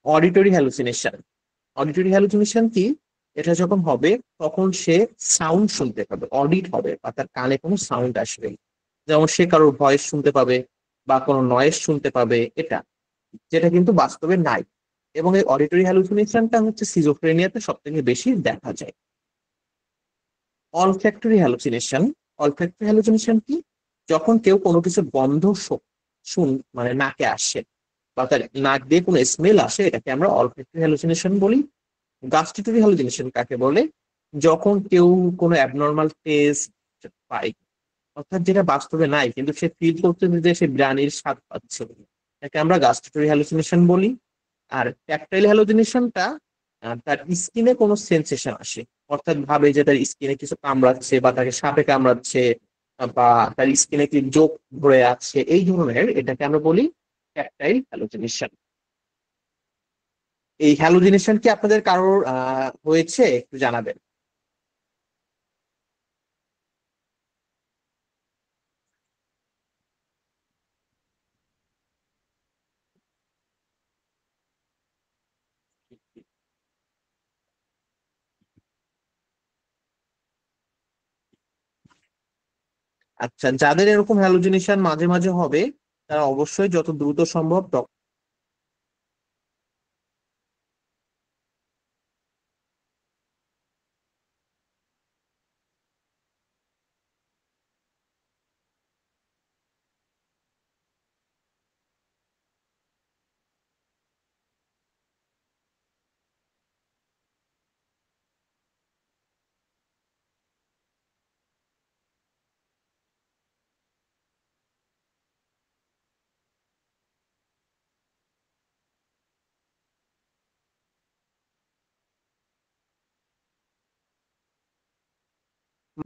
অডিটরি হ্যালুসিনেশন, অডিটরি হ্যালুসিনেশন কি? এটা যখন হবে তখন সে সাউন্ড শুনতে পাবে, অডিট হবে বা তার কানে কোনো সাউন্ড আসবে, যেমন সে কারোর ভয়েস শুনতে পাবে বা কোনো নয়েজ শুনতে পাবে, এটা যেটা কিন্তু বাস্তবে নাই। এবং এই অডিটরি হ্যালুসিনেশনটা হচ্ছে সিজোফ্রেনিয়াতে সব থেকে বেশি দেখা যায়। অলফ্যাক্টরি হ্যালুসিনেশন, অলফ্যাক্টরি হ্যালুসিনেশন কি? যখন কেউ কোনো কিছুর গন্ধ শুন মানে নাকে আসে বা তার নাক দিয়ে কোনো স্মেল আসে, এটাকে আমরা অলফ্যাক্টরি হ্যালুসিনেশন বলি। গাস্ট্রিটরি হ্যালুসিনেশন কাকে বলে? যখন কেউ কোনো অ্যাবনর্মাল টেস্ট পায়, অর্থাৎ যেটা বাস্তবে নাই কিন্তু সে ফিল করতে যে সে বিরিয়ানির স্বাদ পাচ্ছে, এটাকে আমরা গাস্ট্রিটরি হ্যালুসিনেশন বলি। আর ট্যাকটাইল হ্যালুসিনেশনটা তার স্কিনে কোনো সেন্সেশন আসে, অর্থাৎ ভাবে যে তার স্কিনে কিছু কামড়াচ্ছে বা তাকে সাপে কামড়াচ্ছে বা তার স্কিনে কি জোক ধরে আছে, এই ধরনের, এটাকে আমরা বলি ট্যাকটাইল হ্যালুসিনেশন। এই হ্যালুসিনেশন কি আপনাদের কারোর হয়েছে একটু জানাবেন। আচ্ছা, যাদের এরকম হ্যালুসিনেশন মাঝে মাঝে হবে তারা অবশ্যই যত দ্রুত সম্ভব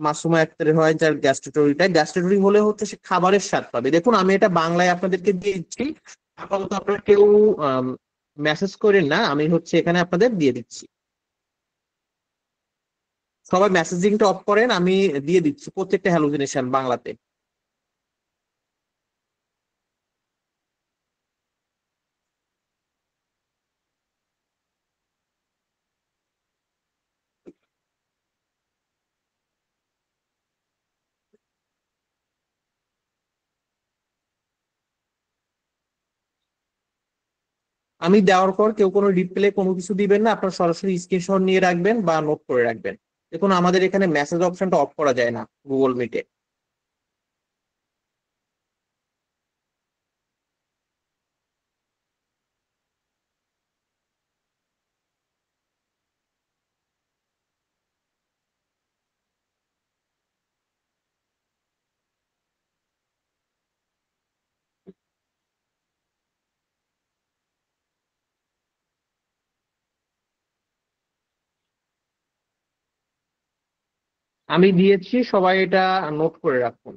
মাসুমা আক্তারের হয় যার গ্যাস্ট্রেটরিটা, গ্যাস্ট্রেটরি হলে হচ্ছে সে খাবারের স্বাদ পাবে। দেখুন আমি এটা বাংলায় আপনাদেরকে দিয়ে দিচ্ছি, আপাতত আপনারা কেউ মেসেজ করেন না, আমি হচ্ছে এখানে আপনাদের দিয়ে দিচ্ছি। সবাই মেসেজিংটা অফ করেন, আমি দিয়ে দিচ্ছি প্রত্যেকটা হ্যালুসিনেশন বাংলাতে। আমি দেওয়ার পর কেউ কোনো রিপ্লে কোনো কিছু দিবেন না, আপনার সরাসরি স্ক্রিনশট নিয়ে রাখবেন বা নোট করে রাখবেন। দেখুন আমাদের এখানে মেসেজ অপশনটা অফ করা যায় না গুগল মিটে। আমি দিয়েছি, সবাই এটা নোট করে রাখুন।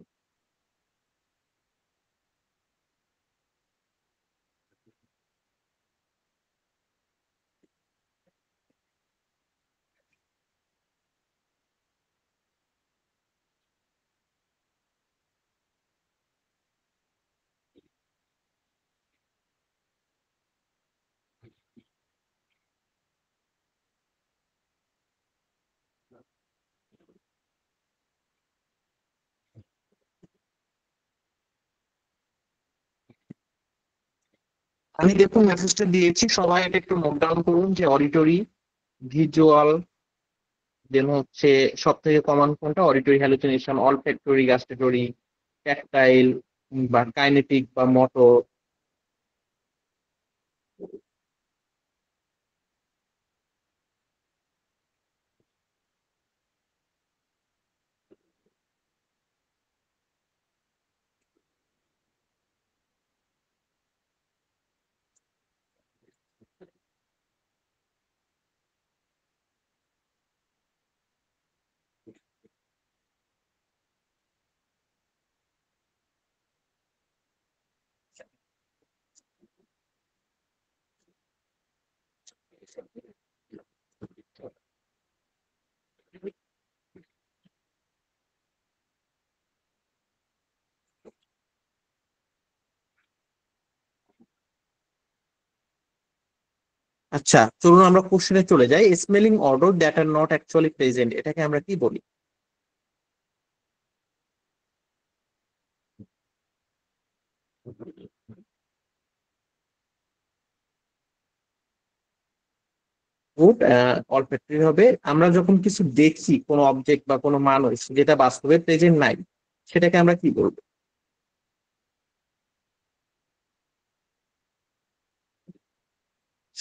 আমি দেখুন মেসেজটা দিয়েছি, সবাই এটা একটু নোট ডাউন করুন যে অডিটরি, ভিজুয়াল, দেন হচ্ছে সব থেকে কমন কোনটা, অডিটরি হ্যালুসিনেশন, অলফ্যাক্টরি, গাস্টেটরি, ট্যাকটাইল, বা কাইনেটিক বা মোটর? আচ্ছা, চলুন আমরা কোশ্চেনে চলে যাই। Smelling order that are not actually present, এটাকে আমরা কি বলি? গুড, অলফ্যাক্টরি হবে। আমরা যখন কিছু দেখি, কোনো অবজেক্ট বা কোনো মানুষ যেটা বাস্তবে প্রেজেন্ট নাই, সেটাকে আমরা কি বলবো?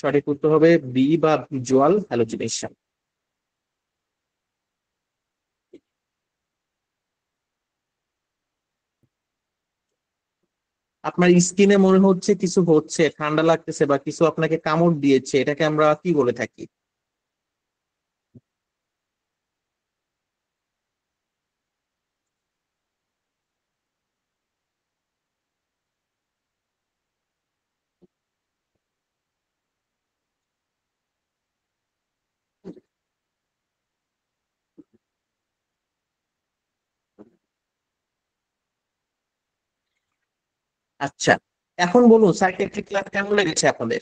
সঠিক উত্তর হবে বি বা ভিজুয়াল হ্যালুসিনেশন। আপনার স্কিনে মনে হচ্ছে কিছু হচ্ছে, ঠান্ডা লাগতেছে বা কিছু আপনাকে কামড় দিয়েছে, এটাকে আমরা কি বলে থাকি? আচ্ছা, এখন বলুন সাইকিয়াট্রিক ক্লাস কেমন লেগেছে আপনাদের?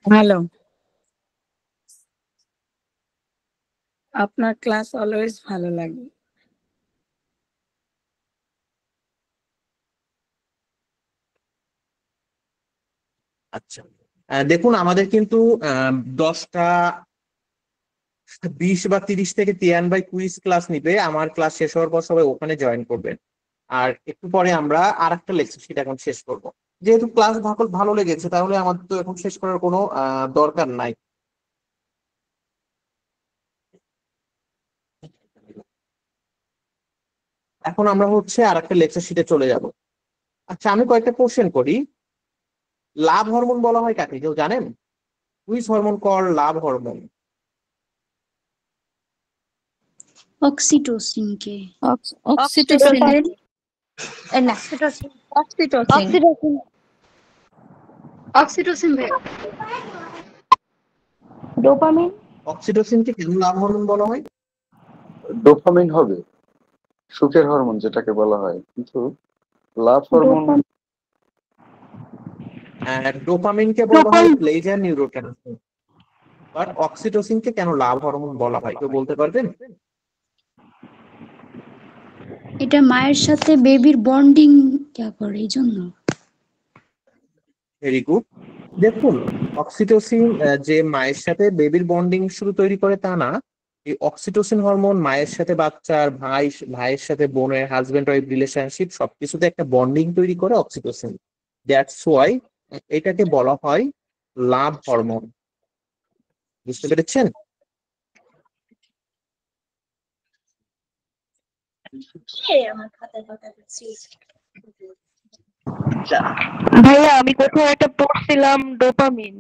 ভালো। আপনার ক্লাস অলওয়েজ ভালো লাগে। আচ্ছা, দেখুন আমাদের কিন্তু 10টা 20 বা 30 থেকে তিয়ান ভাই কুইজ ক্লাস নিবে। আমার ক্লাস শেষ হওয়ার পর সবাই ওখানে জয়েন করবেন। আর একটু পরে আমরা আর একটা লেকচার সেটা এখন শেষ করব। যেহেতু ক্লাস ভালো ভালো লেগেছে, তাহলে আমাদের তো এখন শেষ করার কোনো দরকার নাই। এখন আমরা হচ্ছে আর একটা লেকচার শিটে চলে যাব। আচ্ছা, আমি কয়েকটা কোশ্চেন করি। লাভ হরমোন বলা হয় কাকে, কেউ জানেন? কুইজ হরমোন কর লাভ হরমোন। অক্সিটোসিনকে। অক্সিটোসিন। না, অক্সিটোসিন। অক্সিটোসিন। অক্সিটোসিন। অক্সিটোসিন ভাই। ডোপামিন। অক্সিটোসিনকে কেন লাভ হরমোন বলা হয়? ডোপামিন হবে সুখের হরমোন যেটাকে বলা হয়, কিন্তু লাভ হরমোন। ডোপামিনকে বলা হয় প্লেজার নিউরোট্রান্সমিটার, বাট অক্সিটোসিনকে কেন লাভ হরমোন বলা হয় কেউ বলতে পারবেন? এটা মায়ের সাথে বেবির বন্ডিং করে এই জন্য। Very good. দেখুন, অক্সিটোসিন যে মায়ের সাথে বেবির বন্ডিং শুধু তৈরি করে তা না, এই অক্সিটোসিন হরমোন মায়ের সাথে বাচ্চার, ভাইয়ের সাথে বোনের, হাজবেন্ড ওয়াইফ রিলেশনশিপ সবকিছুতে একটা বন্ডিং তৈরি করে অক্সিটোসিন। দ্যাটস ওয়াই এটাকে বলা হয় লাভ হরমোন। বুঝতে পেরেছেন? ভাইয়া আমি কোথাও একটা পড়ছিলাম ডোপামিন।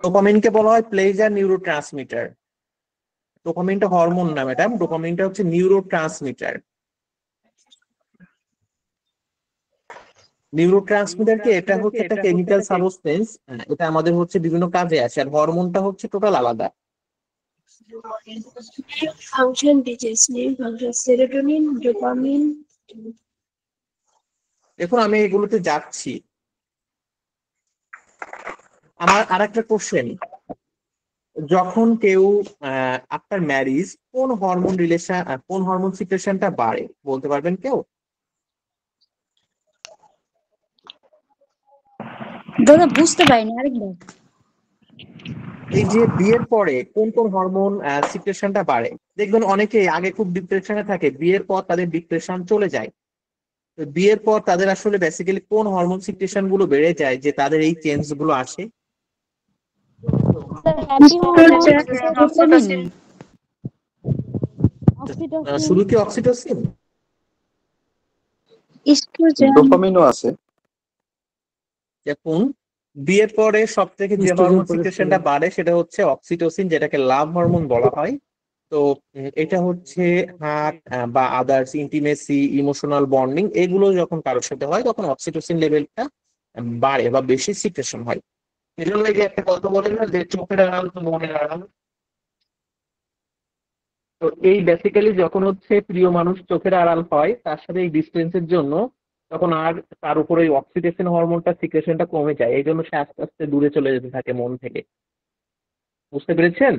ডোপামিনকে বলা হয় প্লেজার নিউরোট্রান্সমিটার। ডোপামিনটা হরমোন না ম্যাডাম, ডোপামিনটা হচ্ছে নিউরোট্রান্সমিটার। নিউরোট্রান্সমিটার কি, এটা হচ্ছে একটা কেমিক্যাল সাবস্টেন্স। এটা আমাদের হচ্ছে বিভিন্ন কাজে আসে, আর হরমোনটা হচ্ছে টোটাল আলাদা। Function disease name function serotonin dopamine. দেখুন আমি এগুলোতে যাচ্ছি। আমার আরেকটা কোশ্চেন, যখন কেউ আফটার ম্যারিজ কোন হরমোন সিক্রেশনটা বাড়ে বলতে পারবেন কেউ? দাদা বুঝতে পারিনি, আরেকবার। এই যে বিয়ের পরে কোন কোন হরমোন সিক্রেশনটা বাড়ে, দেখবেন অনেকে আগে খুব ডিপ্রেশনে থাকে, বিয়ের পর তাদের ডিপ্রেশন চলে যায়। তো বিয়ের পর তাদের আসলে বেসিক্যালি কোন হরমোন সিক্রেশন গুলো বেড়ে যায় যে তাদের এই চেঞ্জ গুলো আসে? Sir happy hormone dopamine. Oxytocin শুধু কি অক্সিটোসিন? ইস্ট্রোজেন। ডোপামিনও আছে। দেখুন, বিয়ের পরে সব থেকে যে হরমোন সিক্রেশনটা বাড়ে সেটা হচ্ছে অক্সিটোসিন, যেটাকে লাভ হরমোন বলা হয়। তো এটা হচ্ছে হার্ট বা আদার্স ইন্টিমেসি, ইমোশনাল বন্ডিং, এগুলো যখন কারোর সাথে হয় তখন অক্সিটোসিন লেভেলটা বাড়ে বা বেশি সিক্রেশন হয়। এই জন্য এই যে একটা কথা বলে না যে চোখের আড়াল তো মনের আড়াল। তো এই বেসিক্যালি যখন হচ্ছে প্রিয় মানুষ চোখের আড়াল হয় তার সাথে এই ডিস্টেন্সের জন্য, তখন আর তার উপরে ওই অক্সিটোসিন হরমোনটা সিক্রেশনটা কমে যায়, এই জন্য সে আস্তে আস্তে দূরে চলে যেতে থাকে মন থেকে। বুঝতে পেরেছেন?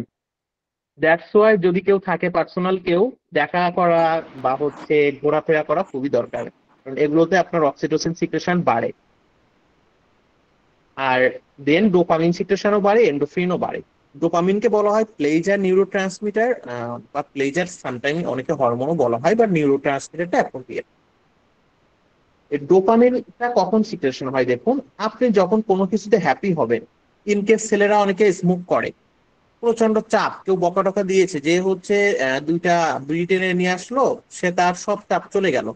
দ্যাটস ওয়াই যদি কেউ থাকে পার্সোনাল, কেউ দেখা করা বা হচ্ছে ঘোরাফেরা করা খুবই দরকার, কারণ এগুলোতে আপনার অক্সিটোসিন সিক্রেশন বাড়ে। আর দেন ডোপামিন সিক্রেশনও বাড়ে, এন্ডোফ্রিনও বাড়ে। ডোপামিনকে বলা হয় প্লেজার নিউরো ট্রান্সমিটার, বা প্লেজার সামটাইম অনেকে হরমোনও বলা হয়, বা নিউরো ট্রান্সমিটারটা অ্যাপ্রোপ্রিয়েট। এই ডোপামিনটা কখন সিক্রেশন হয় দেখুন, আপনি যখন কোনো কিছুতে হ্যাপি হবেন, ইনকেস ছেলেরা অনেকে স্মোক করে, প্রচন্ড চাপ, কেউ বকা টকা দিয়েছে যে হচ্ছে দুইটা বিড়ি টেনে নিয়ে আসলো, সে তার সব চাপ চলে গেল,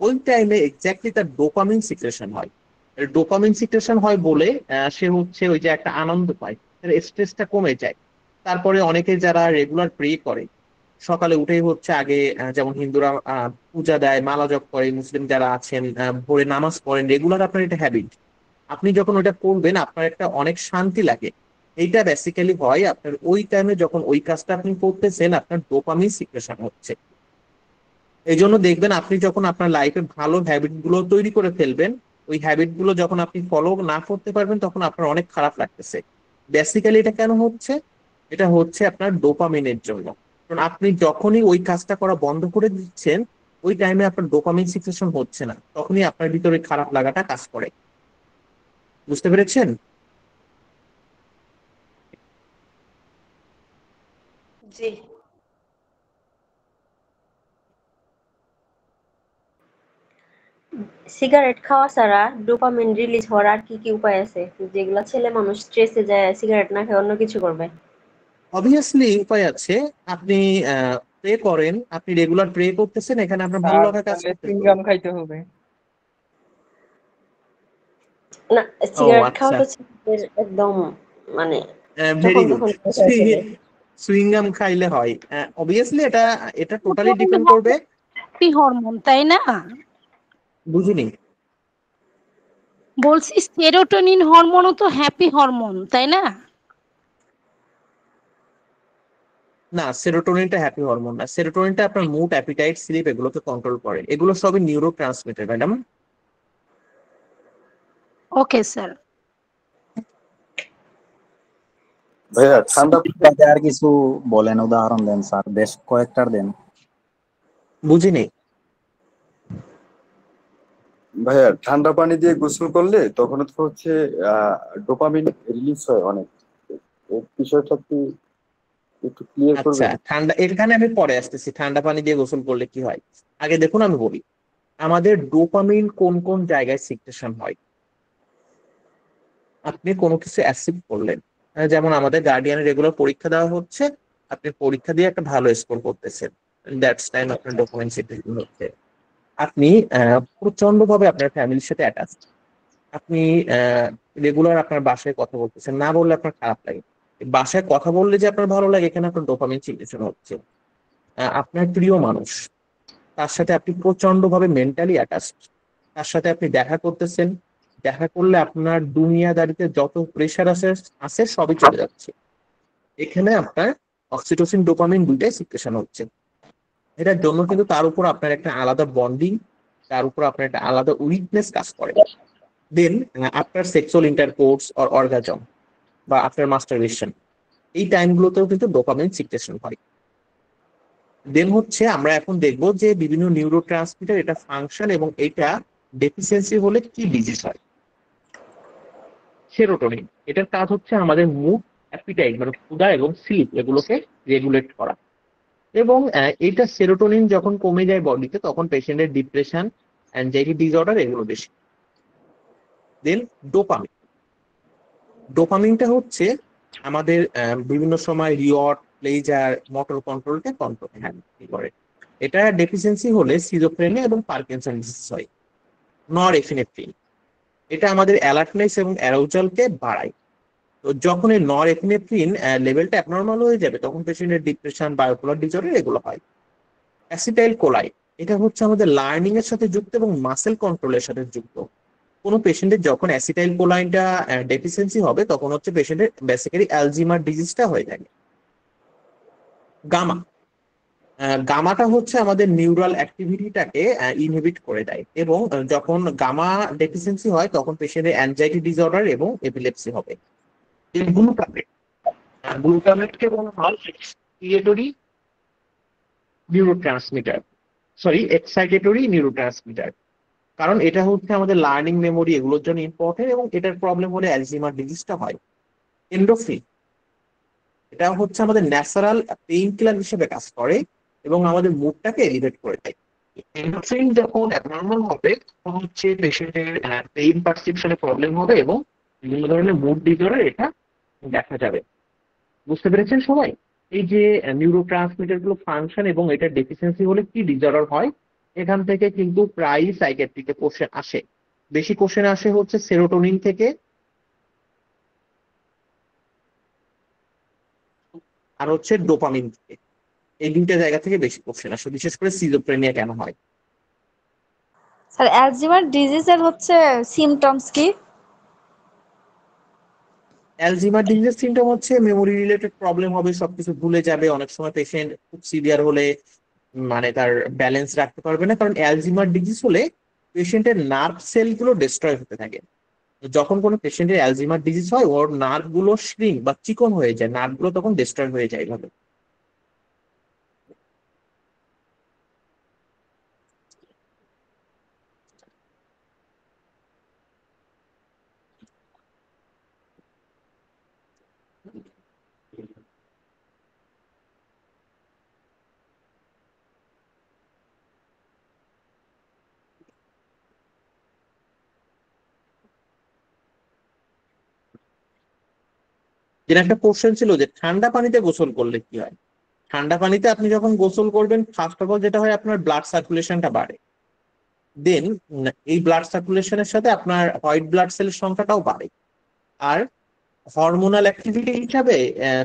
ওই টাইমে এক্স্যাক্টলি তার ডোপামিন সিক্রেশন হয়। ডোপামিন সিক্রেশন হয় বলে সে হচ্ছে ওই যে একটা আনন্দ পায়, স্ট্রেসটা কমে যায়। তারপরে অনেকে যারা রেগুলার প্রে করে, সকালে উঠেই হচ্ছে আগে যেমন হিন্দুরা পূজা দেয়, মালা জপ করে, মুসলিম যারা আছেন ভোরে নামাজ পড়েন, রেগুলার আপনার এটা হ্যাবিট, আপনি যখন ওইটা করবেন আপনার একটা অনেক শান্তি লাগে। এইটা বেসিক্যালি হয় আপনার ওই টাইমে যখন ওই কাজটা আপনি করতেছেন, আপনার ডোপামিন সিক্রেশন হচ্ছে। এই জন্য দেখবেন আপনি যখন আপনার লাইফে ভালো হ্যাবিট গুলো তৈরি করে ফেলবেন, ওই হ্যাবিট গুলো যখন আপনি ফলো না করতে পারবেন তখন আপনার অনেক খারাপ লাগতেছে। বেসিক্যালি এটা কেন হচ্ছে? এটা হচ্ছে আপনার ডোপামিনের জন্য। কারণ আপনি যখনই ওই কাজটা করা বন্ধ করে দিচ্ছেন, ওই টাইমে আপনার ডোপামিন সিক্রেশন হচ্ছে না, তখনই আপনার ভিতরে খারাপ লাগাটা কাজ করে। বুঝতে পেরেছেন? জি। সিগারেট খাওয়া ছাড়া ডোপামিন রিলিজ হওয়ার আর কি কি উপায় আছে, যেগুলা ছেলে মানুষ স্ট্রেসে যায় সিগারেট না খেয়ে অন্য কিছু করবে? অবভিয়াসলি উপায় আছে। আপনি প্রে করেন, আপনি রেগুলার প্রে করতেছেন, এখানে আপনার ভালো আর লাগা কাজ তাহলে করতেছে। চুইংগাম খাইতে হবে। না, ও সিগারেট খাওয়া আচ্ছা, তো ছেলেদের একদম মানে ভেরি যখন গুড। তখন হয়ে যাবে। সুইংগাম খাইলে হয়? অবভিয়াসলি এটা এটা টোটালি সেরোটোনিন ডিপেন্ড করবে। হ্যাপি হরমোন তাই না? বুঝিনি। বলছি সেরোটোনিন হরমোনও তো হ্যাপি হরমোন তাই না? না, সেরোটোনিনটা হ্যাপি হরমোন না। সেরোটোনিনটা আপনার মুড, অ্যাপিটাইট, স্লিপ এগুলোকে কন্ট্রোল করে, এগুলো সবই neuro transmitter madam. Okay sir. ভাইয়া ঠান্ডা তাতে আর কিছু বলেন, উদাহরণ দেন স্যার, বেশ কয়েকটার দেন। বুঝিনি। ভাইয়া ঠান্ডা পানি দিয়ে গোসল করলে তখন তো হচ্ছে ডোপামিন রিলিজ হয় অনেক। এই বিষয়টা কি একটু ক্লিয়ার আচ্ছা, করবেন? ঠান্ডা, এখানে আমি পরে আসতেছি ঠান্ডা পানি দিয়ে গোসল করলে কি হয়। আগে দেখুন আমি বলি, আমাদের ডোপামিন কোন কোন জায়গায় সিক্রেশন হয়। আপনি কোনো কিছু অ্যাচিভ করলেন, যেমন আমাদের গার্ডিয়ানের রেগুলার পরীক্ষা দেওয়া হচ্ছে, আপনি পরীক্ষা দিয়ে একটা ভালো স্কোর করতেছেন, দ্যাটস টাইম আপনার ডকুমেন্ট সিক্রেশন হচ্ছে। আপনি প্রচন্ড ভাবে আপনার ফ্যামিলির সাথে অ্যাটাচ, আপনি রেগুলার আপনার বাসায় কথা বলতেছেন, না বললে আপনার খারাপ লাগে, বাসায় কথা বললে যে আপনার ভালো লাগে, এখানে আপনার ডোপামিন সিক্রেশন হচ্ছে। আপনার প্রিয় মানুষ, তার সাথে আপনি প্রচন্ড ভাবে মেন্টালি অ্যাটাচ, তার সাথে আপনি দেখা করতেছেন, দেখা করলে আপনার দুনিয়াদারিতে যত প্রেশার আছে আছে সবই চলে যাচ্ছে। এখানে আপনার অক্সিটোসিন ডোপামিন দুইটাই সিক্রেশন হচ্ছে। এটার জন্য কিন্তু তার উপর আপনার একটা আলাদা বন্ডিং, তার উপর আপনার একটা আলাদা উইকনেস কাজ করে। দেন আপনার সেক্সুয়াল ইন্টারকোর্স অর অর্গাজম বা আপনার মাস্টারবেশন, এই টাইমগুলোতেও কিন্তু ডোপামিন সিক্রেশন হয়। দেন হচ্ছে আমরা এখন দেখবো যে বিভিন্ন নিউরো ট্রান্সমিটার এটা ফাংশন এবং এটা ডেফিসিয়েন্সি হলে কি ডিজিজ হয়। সেরোটোনিন, এটার কাজ হচ্ছে আমাদের মুড অ্যাপিটাইট মানে ক্ষুধা এবং স্লিপ এগুলোকে রেগুলেট করা। এবং এটা সেরোটোনিন যখন কমে যায় বডিতে তখন পেশেন্টের ডিপ্রেশন, অ্যাংজাইটি ডিসঅর্ডার এগুলো বেশি। দেন ডোপামিন। ডোপামিনটা হচ্ছে আমাদের বিভিন্ন সময় রিওয়ার্ড, প্লেজার, মোটর কন্ট্রোলকে কন্ট্রোল করে। এটা ডেফিসিয়েন্সি হলে সিজোফ্রেনিয়া এবং পার্কিনসন ডিজিজ হয়। নর এফিনেফ্রিন এটা আমাদের অ্যালার্টনেস এবং অ্যারাউজালকে বাড়ায়। তো যখন এই নর এফিনেফ্রিন লেভেলটা অ্যাবনর্মাল হয়ে যাবে তখন পেশেন্টের ডিপ্রেশন, বায়োপোলার ডিসঅর্ডার এগুলো হয়। অ্যাসিটাইল কোলাই এটা হচ্ছে আমাদের লার্নিং এর সাথে যুক্ত এবং মাসেল কন্ট্রোলের সাথে যুক্ত। কোনো পেশেন্টের যখন অ্যাসিটাইল কোলাইনটা ডেফিসিয়েন্সি হবে তখন হচ্ছে পেশেন্টের বেসিক্যালি অ্যালজিমার ডিজিজটা হয়ে থাকে। গামা গামাটা হচ্ছে আমাদের নিউরাল অ্যাক্টিভিটিটাকে ইনহিবিট করে দেয় এবং যখন গামা ডেফিসিয়েন্সি হয় তখন পেশেন্টের অ্যাংজাইটি ডিসঅর্ডার এবং এপিলেপসি হবে। গ্লুটামেট গ্লুটামেটকে বলা হয় এক্সাইটেটরি নিউরোট্রান্সমিটার, এক্সাইটেটরি নিউরোট্রান্সমিটার, কারণ এটা হচ্ছে আমাদের লার্নিং মেমোরি এগুলোর জন্য ইম্পর্টেন্ট এবং এটার প্রবলেম হলে অ্যালজিমার ডিজিজটা হয়। এন্ডোফ্রিন এটা হচ্ছে আমাদের ন্যাচারাল পেইন কিলার হিসেবে কাজ করে এবং আমাদের মুডটাকে এলিভেট করে দেয়। এন্ডোফ্রিন যখন অ্যাবনর্মাল হবে তখন হচ্ছে পেশেন্টের পেইন পারসেপশনে প্রবলেম হবে এবং বিভিন্ন ধরনের মুড ডিসঅর্ডার এটা দেখা যাবে। বুঝতে পেরেছেন সবাই? এই যে নিউরোট্রান্সমিটার গুলো ফাংশন এবং এটা ডেফিসিয়েন্সি হলে কি ডিসঅর্ডার হয়, এখান থেকে কিন্তু প্রায়ই সাইকিয়াট্রিকে কোশ্চেন আসে। বেশি কোশ্চেন আসে হচ্ছে সেরোটোনিন থেকে আর হচ্ছে ডোপামিন থেকে। এই দুইটা জায়গা থেকে বেশি কোশ্চেন আসে, বিশেষ করে সিজোফ্রেনিয়া কেন হয়। স্যার অ্যালজিমার ডিজিজের হচ্ছে সিমটমস কি? অ্যালজিমার ডিজিজের সিমটম হচ্ছে মেমোরি রিলেটেড প্রবলেম হবে, সবকিছু ভুলে যাবে। অনেক সময় পেশেন্ট খুব সিভিয়ার হলে মানে তার ব্যালেন্স রাখতে পারবে না, কারণ অ্যালজিমার ডিজিজ হলে পেশেন্টের নার্ভ সেল গুলো ডিস্ট্রয় হতে থাকে। যখন কোনো পেশেন্টের অ্যালজিমার ডিজিজ হয় ওর নার্ভ গুলো শ্রিঙ্ক বা চিকন হয়ে যায়, নার্ভ গুলো তখন ডিস্ট্রয় হয়ে যায় এভাবে। যেন একটা কোশ্চেন ছিল যে ঠান্ডা পানিতে গোসল করলে কি হয়। ঠান্ডা পানিতে আপনি যখন গোসল করবেন ফার্স্ট অফ অল যেটা হয় আপনার ব্লাড সার্কুলেশনটা বাড়ে। দেন এই ব্লাড সার্কুলেশনের সাথে আপনার হোয়াইট ব্লাড সেলের সংখ্যাটাও বাড়ে। আর হরমোনাল অ্যাক্টিভিটি হিসাবে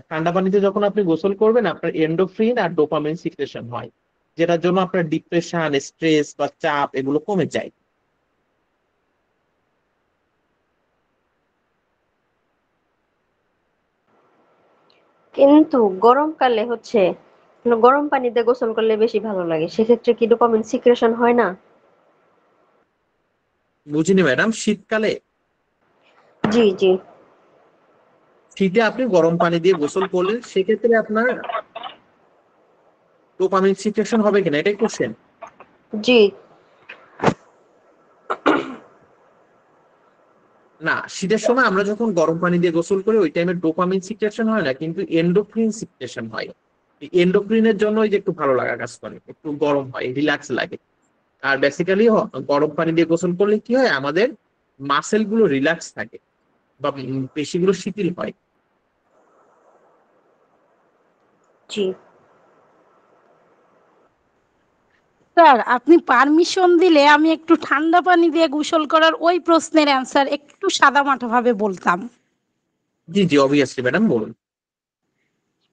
ঠান্ডা পানিতে যখন আপনি গোসল করবেন আপনার এন্ডোফ্রিন আর ডোপামিন সিক্রেশন হয়, যেটার জন্য আপনার ডিপ্রেশন, স্ট্রেস বা চাপ এগুলো কমে যায়। কিন্তু গরমকালে হচ্ছে গরম পানিতে গোসল করলে বেশি ভালো লাগে, সেক্ষেত্রে কি ডোপামিন সিক্রেশন হয় না? বুঝিনি ম্যাডাম, শীতকালে? জি জি। শীতে আপনি গরম পানি দিয়ে গোসল করলেন সেক্ষেত্রে আপনার ডোপামিন সিক্রেশন হবে কিনা এটাই কোশ্চেন? জি। না, শীতের সময় আমরা যখন গরম পানি দিয়ে গোসল করি ওই টাইমে ডোপামিন সিক্রেশন হয় না, কিন্তু এন্ডোফ্রিন সিক্রেশন হয়। এন্ডোফ্রিনের জন্য ওই যে একটু ভালো লাগা কাজ করে, একটু গরম হয়, রিল্যাক্স লাগে। আর বেসিক্যালি গরম পানি দিয়ে গোসল করলে কি হয় আমাদের মাসেল গুলো রিল্যাক্স থাকে বা পেশিগুলো শিথিল হয়। জি স্যার আপনি পারমিশন দিলে আমি একটু ঠান্ডা পানি দিয়ে গোসল করার ওই প্রশ্নের অ্যান্সার একটু সাদামাটা ভাবে বলতাম। জি জি অবভিয়াসলি ম্যাডাম, বলুন।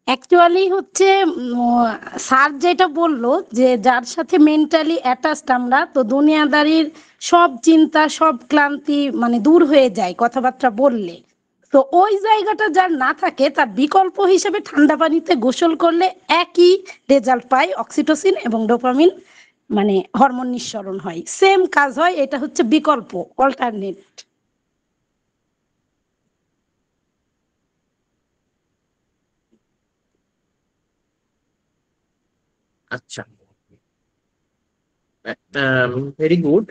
অ্যাকচুয়ালি হচ্ছে স্যার যেটা বললো যে যার সাথে মেন্টালি অ্যাটাচড আমরা, তো দুনিয়াদারির সব চিন্তা সব ক্লান্তি মানে দূর হয়ে যায় কথাবার্তা বললে। তো ওই জায়গাটা যার না থাকে তার বিকল্প হিসেবে ঠান্ডা পানিতে গোসল করলে একই রেজাল্ট পায়, অক্সিটোসিন এবং ডোপামিন মানে হরমোন নিঃসরণ হয়, সেম কাজ হয়। এটা হচ্ছে বিকল্প, অল্টারনেট। আচ্ছা, ভেরি গুড।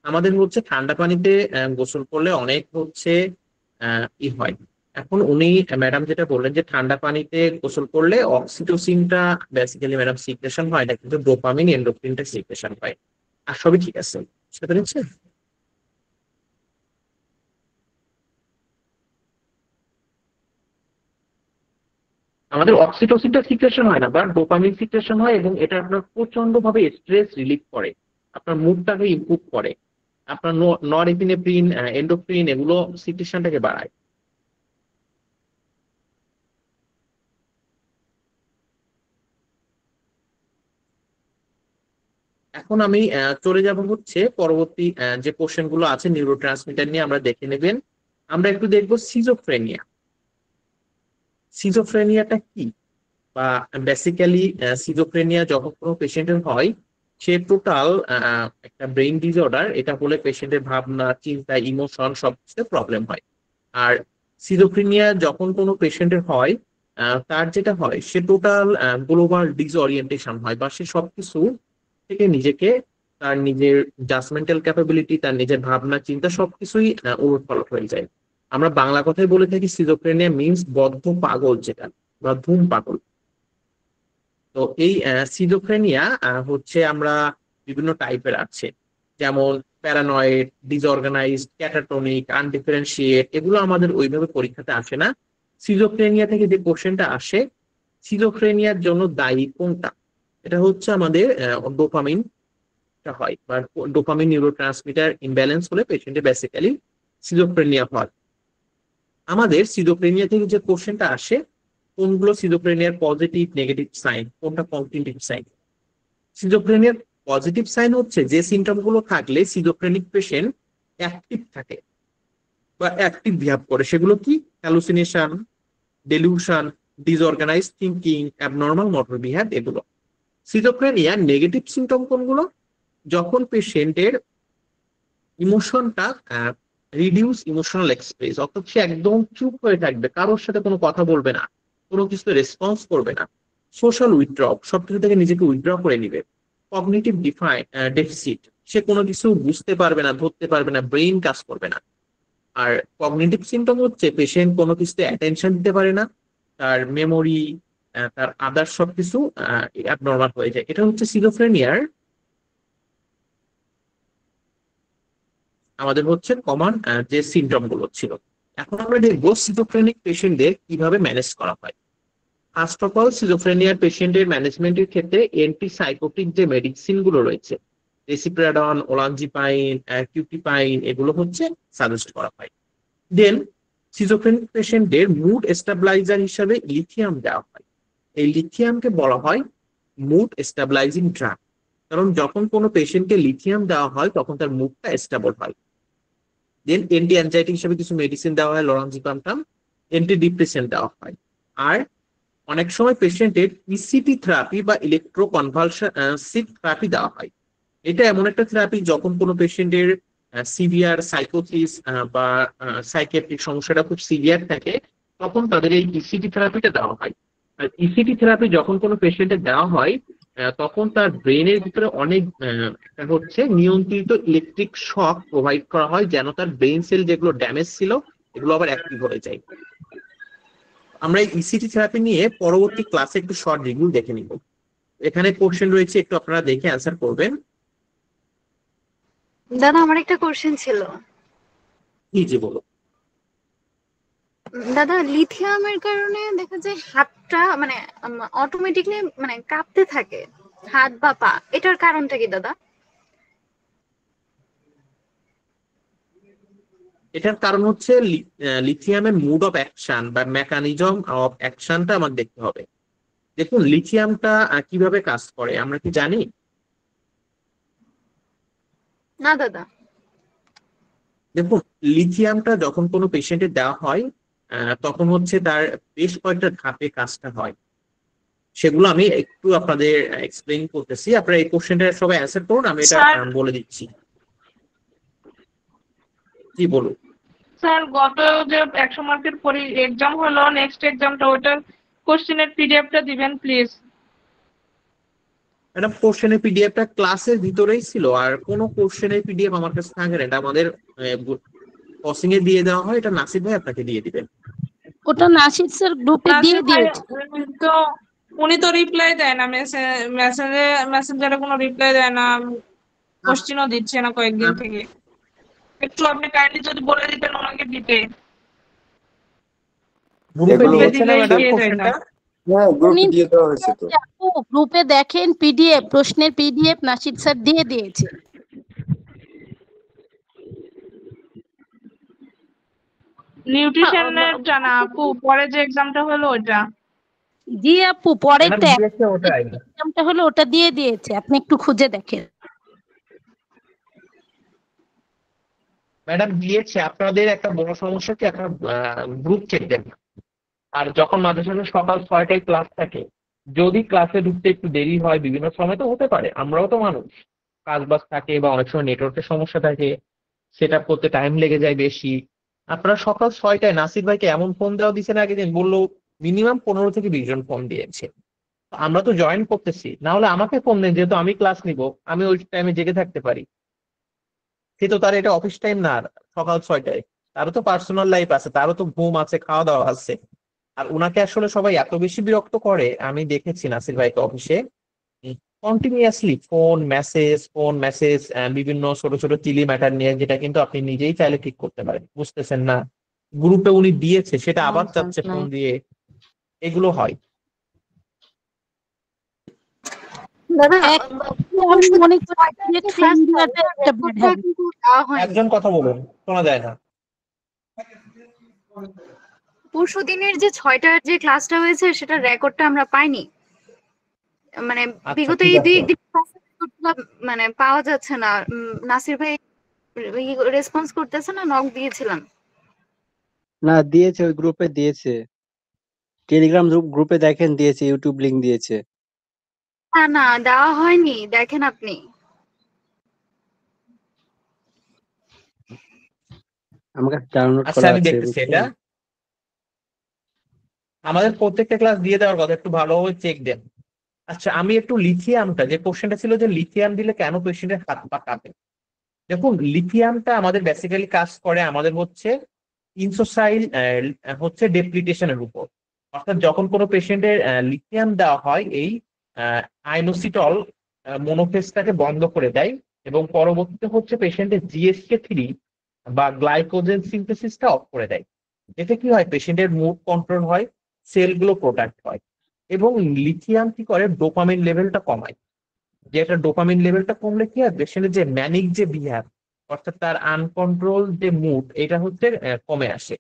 আমাদের হচ্ছে ঠান্ডা পানিতে গোসল করলে অনেক হচ্ছে ই হয়, এখন উনি ম্যাডাম যেটা বললেন যে ঠান্ডা পানিতে গোসল করলে অক্সিটোসিনটা বেসিক্যালি ম্যাডাম সিক্রেশন হয় না, কিন্তু ডোপামিন এন্ডোফ্রিনটা সিক্রেশন হয়। আর সবই ঠিক আছে, বুঝতে পেরেছেন? আমাদের অক্সিটোসিনটা সিক্রেশন হয় না, বাট ডোপামিন সিক্রেশন হয়, এবং এটা আপনার প্রচন্ড ভাবে স্ট্রেস রিলিফ করে, আপনার মুডটাকে ইমপ্রুভ করে, আপনার নরএপিনেফ্রিন, এন্ডোফ্রিন এগুলো সিক্রেশনটাকে বাড়ায়। এখন আমি চলে যাব হচ্ছে পরবর্তী যে কোশ্চেন গুলো আছে নিউরোট্রান্সমিটার নিয়ে আমরা দেখে নেবেন। আমরা একটু দেখবো সিজোফ্রেনিয়া। সিজোফ্রেনিয়াটা কি, বা বেসিক্যালি সিজোফ্রেনিয়া যখন কোনো পেশেন্টের হয়, সে টোটাল একটা ব্রেইন ডিসঅর্ডার। এটা হলে পেশেন্টের ভাবনা, চিন্তা, ইমোশন সবকিছু প্রবলেম হয়। আর সিজোফ্রেনিয়া যখন কোনো পেশেন্টের হয়, তার যেটা হয় সে টোটাল গ্লোবাল ডিসঅরিয়েন্টেশন হয়, বা সে সবকিছু থেকে নিজেকে, তার নিজের জাজমেন্টাল ক্যাপাবিলিটি, তার নিজের ভাবনা চিন্তা সবকিছুই উলটপালট হয়ে যায়। আমরা বাংলা কথায় বলে থাকি সিজোফ্রেনিয়া মিন্স বদ্ধ পাগল, যেটা বা ধূম পাগল। তো এই সিজোফ্রেনিয়া হচ্ছে আমরা বিভিন্ন টাইপের আছে, যেমন প্যারানয়েড, ডিসঅর্গানাইজড, ক্যাটাটনিক, আনডিফারেন্সিয়েট। এগুলো আমাদের ওইভাবে পরীক্ষাতে আসে না। সিজোফ্রেনিয়া থেকে যে কোশ্চেনটা আসে, সিজোফ্রেনিয়ার জন্য দায়ী কোনটা, এটা হচ্ছে আমাদের ডোপামিন হয়, বা ডোপামিন নিউরোট্রান্সমিটার ইমব্যালেন্স হলে পেশেন্টে বেসিক্যালি সিজোফ্রেনিয়া হয়। আমাদের সিজোফ্রেনিয়া থেকে যে কোশ্চেনটা আসে, কোনগুলো সিজোফ্রেনিয়ার পজিটিভ নেগেটিভ সাইন, কোনটা কগনিটিভ সাইন। সিজোফ্রেনিয়ার পজিটিভ সাইন হচ্ছে যে সিমটম গুলো থাকলে সিজোফ্রেনিক পেশেন্ট অ্যাক্টিভ থাকে বা অ্যাক্টিভ বিহেভ করে। সেগুলো কি? Hallucination, delusion, disorganize thinking, abnormal motor behave, এগুলো। সিজোফ্রেনিয়ার নেগেটিভ সিমটম কোনগুলো? যখন পেশেন্টের ইমোশনটা রিডিউস ইমোশনাল এক্সপ্রেস, অর্থাৎ সে একদম চুপ হয়ে থাকবে, কারোর সাথে কোনো কথা বলবে না, কোনো কিছু রেসপন্স করবে না, সোশ্যাল উইথড্র, সবকিছু থেকে নিজেকে উইথড্র করে নিবে। কগনিটিভ ডেফিসিট, সে কোনো কিছু বুঝতে পারবে না, ধরতে পারবে না, ব্রেইন কাজ করবে না। আর কগনিটিভ সিমটম হচ্ছে পেশেন্ট কোনো কিছুতে অ্যাটেনশন দিতে পারে না, তার মেমোরি, তার আদার সবকিছু অ্যাবনর্মাল হয়ে যায়। এটা হচ্ছে সিজোফ্রেনিয়ার আমাদের হচ্ছে কমন যে সিমটম গুলো ছিল। এখন আমরা দেখবো সিজোফ্রেনিক পেশেন্টদের কিভাবে ম্যানেজ করা হয়। ফার্স্ট অফ অল, সিজোফ্রেনিয়ার পেশেন্টের ম্যানেজমেন্টের ক্ষেত্রে অ্যান্টিসাইকোটিক যে মেডিসিন গুলো রয়েছে, রেসিপ্রাডন, ওলানজিপাইন, কিউটিপাইন, এগুলো হচ্ছে সাজেস্ট করা হয়। দেন সিজোফ্রেনিক পেশেন্টদের মুড স্টেবিলাইজার হিসাবে লিথিয়াম দেওয়া হয়। এই লিথিয়ামকে বলা হয় মুড স্টেবিলাইজিং ড্রাগ, কারণ যখন কোনো পেশেন্টকে লিথিয়াম দেওয়া হয় তখন তার মুডটা স্টেবল হয়। দেন অ্যান্টি অ্যাংজাইটি হিসেবে কিছু মেডিসিন দেওয়া হয়, লরানজিপাম, অ্যান্টি ডিপ্রেশন দেওয়া হয়। আর অনেক সময় পেশেন্টের ইসিটি থেরাপি বা ইলেকট্রোকনভালসিভ থেরাপি দেওয়া হয়। এটা এমন একটা থেরাপি যখন কোনো পেশেন্টের সিভিয়ার সাইকোসিস বা সাইকিয়াট্রিক সমস্যাটা খুব সিভিয়ার থাকে, তখন তাদের এই ইসিটি থেরাপিটা দেওয়া হয়। আর ইসিটি থেরাপি যখন কোনো পেশেন্টের দেওয়া হয়, তখন তার ব্রেনের ভিতরে অনেক হচ্ছে নিয়ন্ত্রিত ইলেকট্রিক শক প্রোভাইড করা হয়, যেন তার ব্রেন সেল যেগুলো ড্যামেজ ছিল এগুলো আবার অ্যাক্টিভ হয়ে যায়। আমরা এই ইসিটি থেরাপি নিয়ে পরবর্তী ক্লাসে একটু শর্ট রিভিউ দেখে নিব। এখানে কোশ্চেন রয়েছে, একটু আপনারা দেখে অ্যান্সার করবেন। দাদা আমার একটা কোশ্চেন ছিল। জি বলো। দাদা লিথিয়ামের কারণে দেখা যায় হাতটা মানে অটোমেটিকলি মানে কাঁপতে থাকে, হাত বা পা, এটার কারণটা কি দাদা? এটার কারণ হচ্ছে লিথিয়ামের মুড অফ অ্যাকশন বা মেকানিজম অফ অ্যাকশনটা আমার দেখতে হবে। দেখুন লিথিয়ামটা কিভাবে কাজ করে আমরা কি জানি? না দাদা। দেখুন লিথিয়ামটা যখন কোনো পেশেন্টের দেওয়া হয়, তখন হচ্ছে তার বেশ কয়েকটা ধাপে কাজটা হয়, সেগুলো আমি একটু আপনাদের এক্সপ্লেইন করতেছি। আপনারা এই কোশ্চেনটা সবাই অ্যান্সার করুন, আমি এটা বলে দিচ্ছি। জি বলুন। স্যার গত যে 100 মার্কের পরে এক্সাম হলো, নেক্সট এক্সামটা ওটার কোশ্চেনের পিডিএফটা দিবেন প্লিজ। ম্যাডাম কোশ্চেনের পিডিএফটা ক্লাসের ভিতরেই ছিল, আর কোনো কোশ্চেনের পিডিএফ আমার কাছে থাকে না, এটা আমাদের কোচিং এ দিয়ে দেওয়া হয়, এটা নাসির ভাই আপনাকে দিয়ে দিবেন। ওটা নাসির স্যার গ্রুপে দিয়ে নাসির ভাই দিয়েছে। তো উনি তো রিপ্লাই দেয় না, মেসেঞ্জারে কোনো রিপ্লাই দেয় না, কোশ্চেনও দিচ্ছে না কয়েকদিন থেকে। একটু আপনি কাইন্ডলি যদি বলে দিতেন ওনাকে দিতে, গ্রুপে এগুলো দিয়েছে না দিলে ম্যাডাম দিয়ে কোশ্চেনটা? যাইতাম। হ্যাঁ, উনি গ্রুপে দিয়ে দেওয়া হয়েছে তো। আপু গ্রুপে দেখেন পিডিএফ, প্রশ্নের পিডিএফ নাসির স্যার দিয়ে দিয়েছে। নিউট্রিশনেরটা না আপু, পরে যে এক্সামটা হলো ওইটা। জি আপু ম্যাডাম পরেরটা দিয়েছে ওটাই। এক্সামটা হলো ওটা দিয়ে দিয়েছে, আপনি একটু খুঁজে দেখেন। ম্যাডাম দিয়েছে। আপনাদের একটা বড় সমস্যা কি, আপনারা গ্রুপ চেক দেন না। আর যখন মাঝে সাঝে সকাল 6টায় ক্লাস থাকে, যদি ক্লাসে ঢুকতে একটু দেরি হয়, বিভিন্ন সময় তো হতে পারে, আমরাও তো মানুষ, কাজ বাজ থাকে বা অনেক সময় নেটওয়ার্কের সমস্যা থাকে, সেট আপ করতে টাইম লেগে যায় বেশি। আপনারা সকাল 6টায় নাসির ভাইকে এমন ফোন দেওয়া দিয়েছেন আগের দিন, বললো মিনিমাম 15 থেকে 20 জন ফোন দিয়েছে। আমরা তো জয়েন করতেছি, না হলে আমাকে ফোন দেন, যেহেতু আমি ক্লাস নিব, আমি ওই টাইমে জেগে থাকতে পারি। কিন্তু তার এটা অফিস টাইম না, আর সকাল 6টায় তারও তো পার্সোনাল লাইফ আছে, তারও তো ঘুম আছে, খাওয়া দাওয়া আছে। আর উনাকে আসলে সবাই এত বেশি বিরক্ত করে, আমি দেখেছি নাসির ভাইকে অফিসে কন্টিনিউয়াসলি ফোন মেসেজ, বিভিন্ন ছোট ছোট চিলি ম্যাটার নিয়ে, যেটা কিন্তু আপনি নিজেই চাইলে ঠিক করতে পারেন, বুঝতেছেন না। গ্রুপে উনি দিয়েছে, সেটা আবার চাচ্ছে ফোন দিয়ে, এগুলো হয়। দাদা আমি মনে করি যে ফোন দেওয়াটা একটা bad habit। কিন্তু দেওয়া হয়নি। একজন কথা বলুন, শোনা যায় না। পরশু দিনের যে 6টার যে ক্লাসটা হয়েছে সেটার রেকর্ডটা আমরা পাইনি। মানে আচ্ছা, বিগত ঠিক এই আছে। 2-1 দিন ক্লাসের রেকর্ডগুলো মানে পাওয়া যাচ্ছে না। নাসির ভাই রেসপন্স করতেছে না, নক দিয়েছিলাম। না, দিয়েছে, ওই গ্রুপে দিয়েছে, টেলিগ্রাম গ্রুপে দেখেন দিয়েছে, ইউটিউব লিংক দিয়েছে। না না দেওয়া হয়নি, দেখেন আপনি। আমার কাছে ডাউনলোড আচ্ছা, করা আমি আছে, দেখতেছি এটা। বুঝছেন? আমাদের প্রত্যেকটা ক্লাস দিয়ে দেওয়ার কথা, একটু ভালোভাবে চেক দেন। আচ্ছা, আমি একটু লিথিয়ামটা, যে কোশ্চেনটা ছিল যে লিথিয়াম দিলে কেন পেশেন্টের হাত পা কাঁপে, দেখুন লিথিয়ামটা আমাদের বেসিক্যালি কাজ করে আমাদের হচ্ছে ইনসোসাইল হচ্ছে ডেপ্লিটেশনের উপর। অর্থাৎ যখন কোনো পেশেন্টের লিথিয়াম দেওয়া হয়, এই আইনোসিটল মনোফেসটাকে বন্ধ করে দেয়, এবং পরবর্তীতে হচ্ছে পেশেন্টের GSK3 বা গ্লাইকোজেন সিনথেসিসটা অফ করে দেয়। এতে কি হয়, পেশেন্টের মুড কন্ট্রোল হয়, সেলগুলো প্রোটেক্ট হয়, এবং লিথিয়াম কি করে, ডোপামিন লেভেলটা কমায়। যেটা ডোপামিন লেভেলটা কমলে কি হয়, পেশেন্টের যে ম্যানিক যে বিহেভ, অর্থাৎ তার আনকন্ট্রোল যে মুড, এটা হচ্ছে কমে আসে।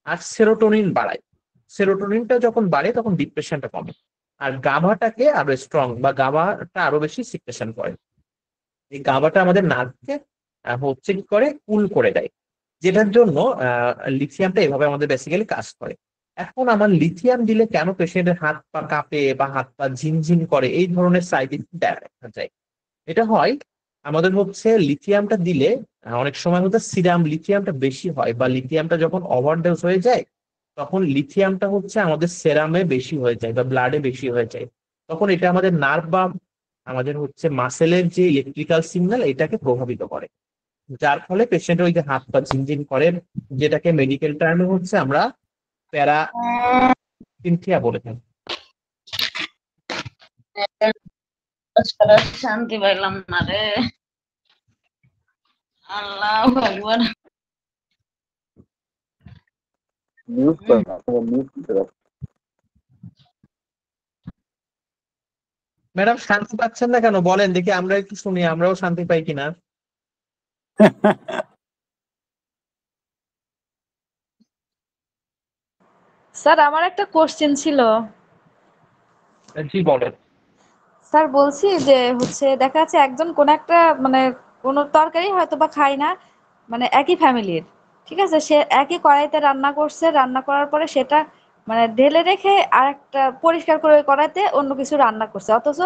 আর সেরোটোনিন বাড়ায়, সেরোটোনিনটা যখন বাড়ে তখন ডিপ্রেশনটা কমে। আর গাভাটাকে আরো স্ট্রং, বা গাভাটা আরো বেশি সিক্রেশন করে। এই গাভাটা আমাদের নার্ভকে হচ্ছে কি করে, কুল করে দেয়, যেটার জন্য লিথিয়ামটা এভাবে আমাদের বেসিক্যালি কাজ করে। এখন আমার লিথিয়াম দিলে কেন পেশেন্টের হাত পা কাঁপে বা হাত পা ঝিনঝিন করে, এই ধরনের সাইড ইফেক্ট দেখা যায়। এটা হয় আমাদের হচ্ছে লিথিয়ামটা দিলে অনেক সময় হচ্ছে সিরাম লিথিয়ামটা বেশি হয়, বা লিথিয়ামটা যখন ওভারডোজ হয়ে যায়, তখন লিথিয়ামটা হচ্ছে আমাদের সেরামে বেশি হয়ে যায় বা ব্লাডে বেশি হয়ে যায়। তখন এটা আমাদের নার্ভ বা আমাদের হচ্ছে মাসেলের যে ইলেকট্রিক্যাল সিগন্যাল, এটাকে প্রভাবিত করে, যার ফলে পেশেন্টের ওই যে হাত পা ঝিনঝিন করে, যেটাকে মেডিকেল টার্মে হচ্ছে আমরা প্যারাসিনথিয়া বলে থাকি। শান্তি পাইলাম না রে, আল্লাহ আকবার। মিউট করেন, আপনারা মিউট করতে পারেন। ম্যাডাম শান্তি পাচ্ছেন না কেন বলেন দেখি, আমরা একটু শুনি, আমরাও শান্তি পাই কিনা। স্যার আমার একটা কোশ্চেন ছিল। জি বলেন। স্যার বলছি যে হচ্ছে দেখা যাচ্ছে একজন কোন একটা মানে কোনো তরকারি হয়তো বা খায় না, মানে একই ফ্যামিলির, ঠিক আছে, সে একই কড়াইতে রান্না করছে, রান্না করার পরে সেটা মানে ঢেলে রেখে আরেকটা পরিষ্কার করে ওই কড়াইতে অন্য কিছু রান্না করছে, অথচ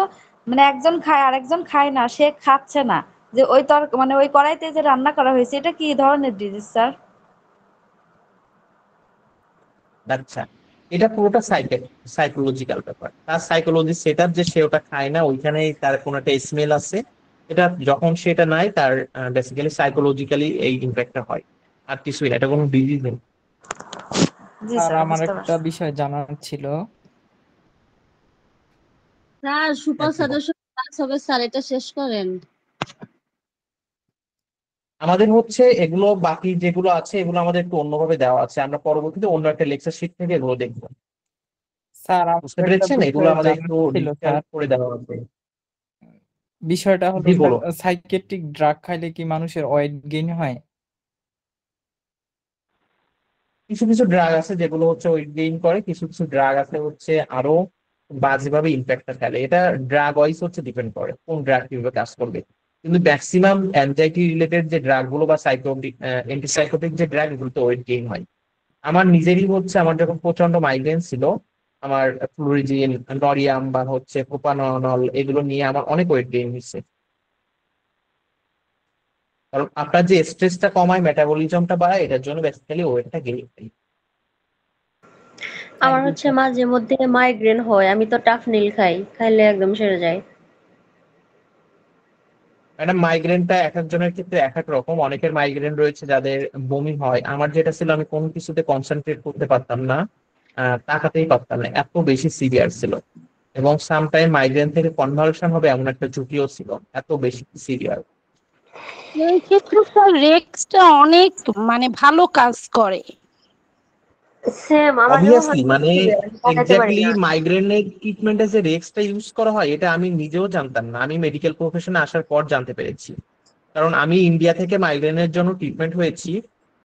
মানে একজন খায় আরেকজন খায় না, সে খাচ্ছে না, যে ওই মানে ওই কড়াইতে যে রান্না করা হয়েছে, এটা কি ধরনের ডিজিজ স্যার? আচ্ছা, এটা পুরোটা সাইকোলজিক্যাল ব্যাপার। তার সাইকোলজি সেটআপ যে সে ওটা খায় না, ওইখানেই তার কোনো একটা স্মেল আছে, এটা যখন সেটা নাই, তার বেসিক্যালি সাইকোলজিক্যালি এই ইম্প্যাক্টটা হয়, আর কিছুই না, এটা কোনো ডিজিজ নেই। জি স্যার স্যার, আমার বুঝতে একটা পারছি। বিষয় জানার ছিল। স্যার সুপার একদম। স্যারের সাথে ক্লাস হবে স্যার, এটা শেষ করেন। আমাদের হচ্ছে এগুলো বাকি যেগুলো আছে এগুলো আমাদের একটু অন্যভাবে দেওয়া আছে, আমরা পরবর্তীতে অন্য একটা লেকচার শিট থেকে এগুলো দেখবো। স্যার বুঝতে আমার একটা পেরেছেন, এগুলো বিষয় আমাদের জানার একটু ছিল ডিটেল স্যার। করে দেওয়া হবে। বিষয়টা হলো জি স্যার, বলো। সাইকিয়াট্রিক ড্রাগ খাইলে কি মানুষের ওয়েট গেইন হয়? কিছু কিছু ড্রাগ আছে যেগুলো হচ্ছে ওয়েট গেইন করে, কিছু কিছু ড্রাগ আছে হচ্ছে আরো বাজেভাবে ইম্প্যাক্টটা ফেলে। এটা ড্রাগ ওয়াইজ হচ্ছে ডিপেন্ড করে কোন ড্রাগ কিভাবে কাজ করবে। কিন্তু ম্যাক্সিমাম অ্যাংজাইটি রিলেটেড যে ড্রাগ গুলো বা সাইকোটিক অ্যান্টিসাইকোটিক যে ড্রাগ এগুলোতে ওয়েট গেইন হয়। আমার নিজেরই হচ্ছে, আমার যখন প্রচন্ড মাইগ্রেন ছিল, আমার ফ্লুরিজিন, নরিয়াম বা হচ্ছে প্রোপানল এগুলো নিয়ে আমার অনেক ওয়েট গেইন হয়েছে। কারণ আপনার যে স্ট্রেসটা কমায়, মেটাবলিজমটা বাড়ায়, এটার জন্য বেসিক্যালি ওয়েটটা গেইন হয়। আমার থ্যাংক ইউ হচ্ছে স্যার। মাঝে মধ্যে মাইগ্রেন হয়, আমি তো টাফনিল খাই, খাইলে একদম সেরে যায়। ম্যাডাম মাইগ্রেনটা এক একজনের ক্ষেত্রে এক এক রকম। অনেকের মাইগ্রেন রয়েছে যাদের বমি হয়। আমার যেটা ছিল, আমি কোনো কিছুতে কনসেন্ট্রেট করতে পারতাম না, তাকাতেই পারতাম না, এত বেশি সিভিয়ার ছিল। এবং সামটাইম মাইগ্রেন থেকে কনভালশন হবে এমন একটা ঝুঁকিও ছিল, এত বেশি সিভিয়ার। এই ক্ষেত্রে স্যার রেক্সটা অনেক মানে ভালো কাজ করে। সেম আমারও হয়, অবভিয়াসলি, মানে তাকাতে পারি এক্স্যাক্টলি না। মাইগ্রেনের ট্রিটমেন্টে যে রেক্সটা ইউজ করা হয় এটা আমি নিজেও জানতাম না, আমি মেডিকেল প্রফেশনে আসার পর জানতে পেরেছি। কারণ আমি ইন্ডিয়া থেকে মাইগ্রেনের জন্য ট্রিটমেন্ট হয়েছি,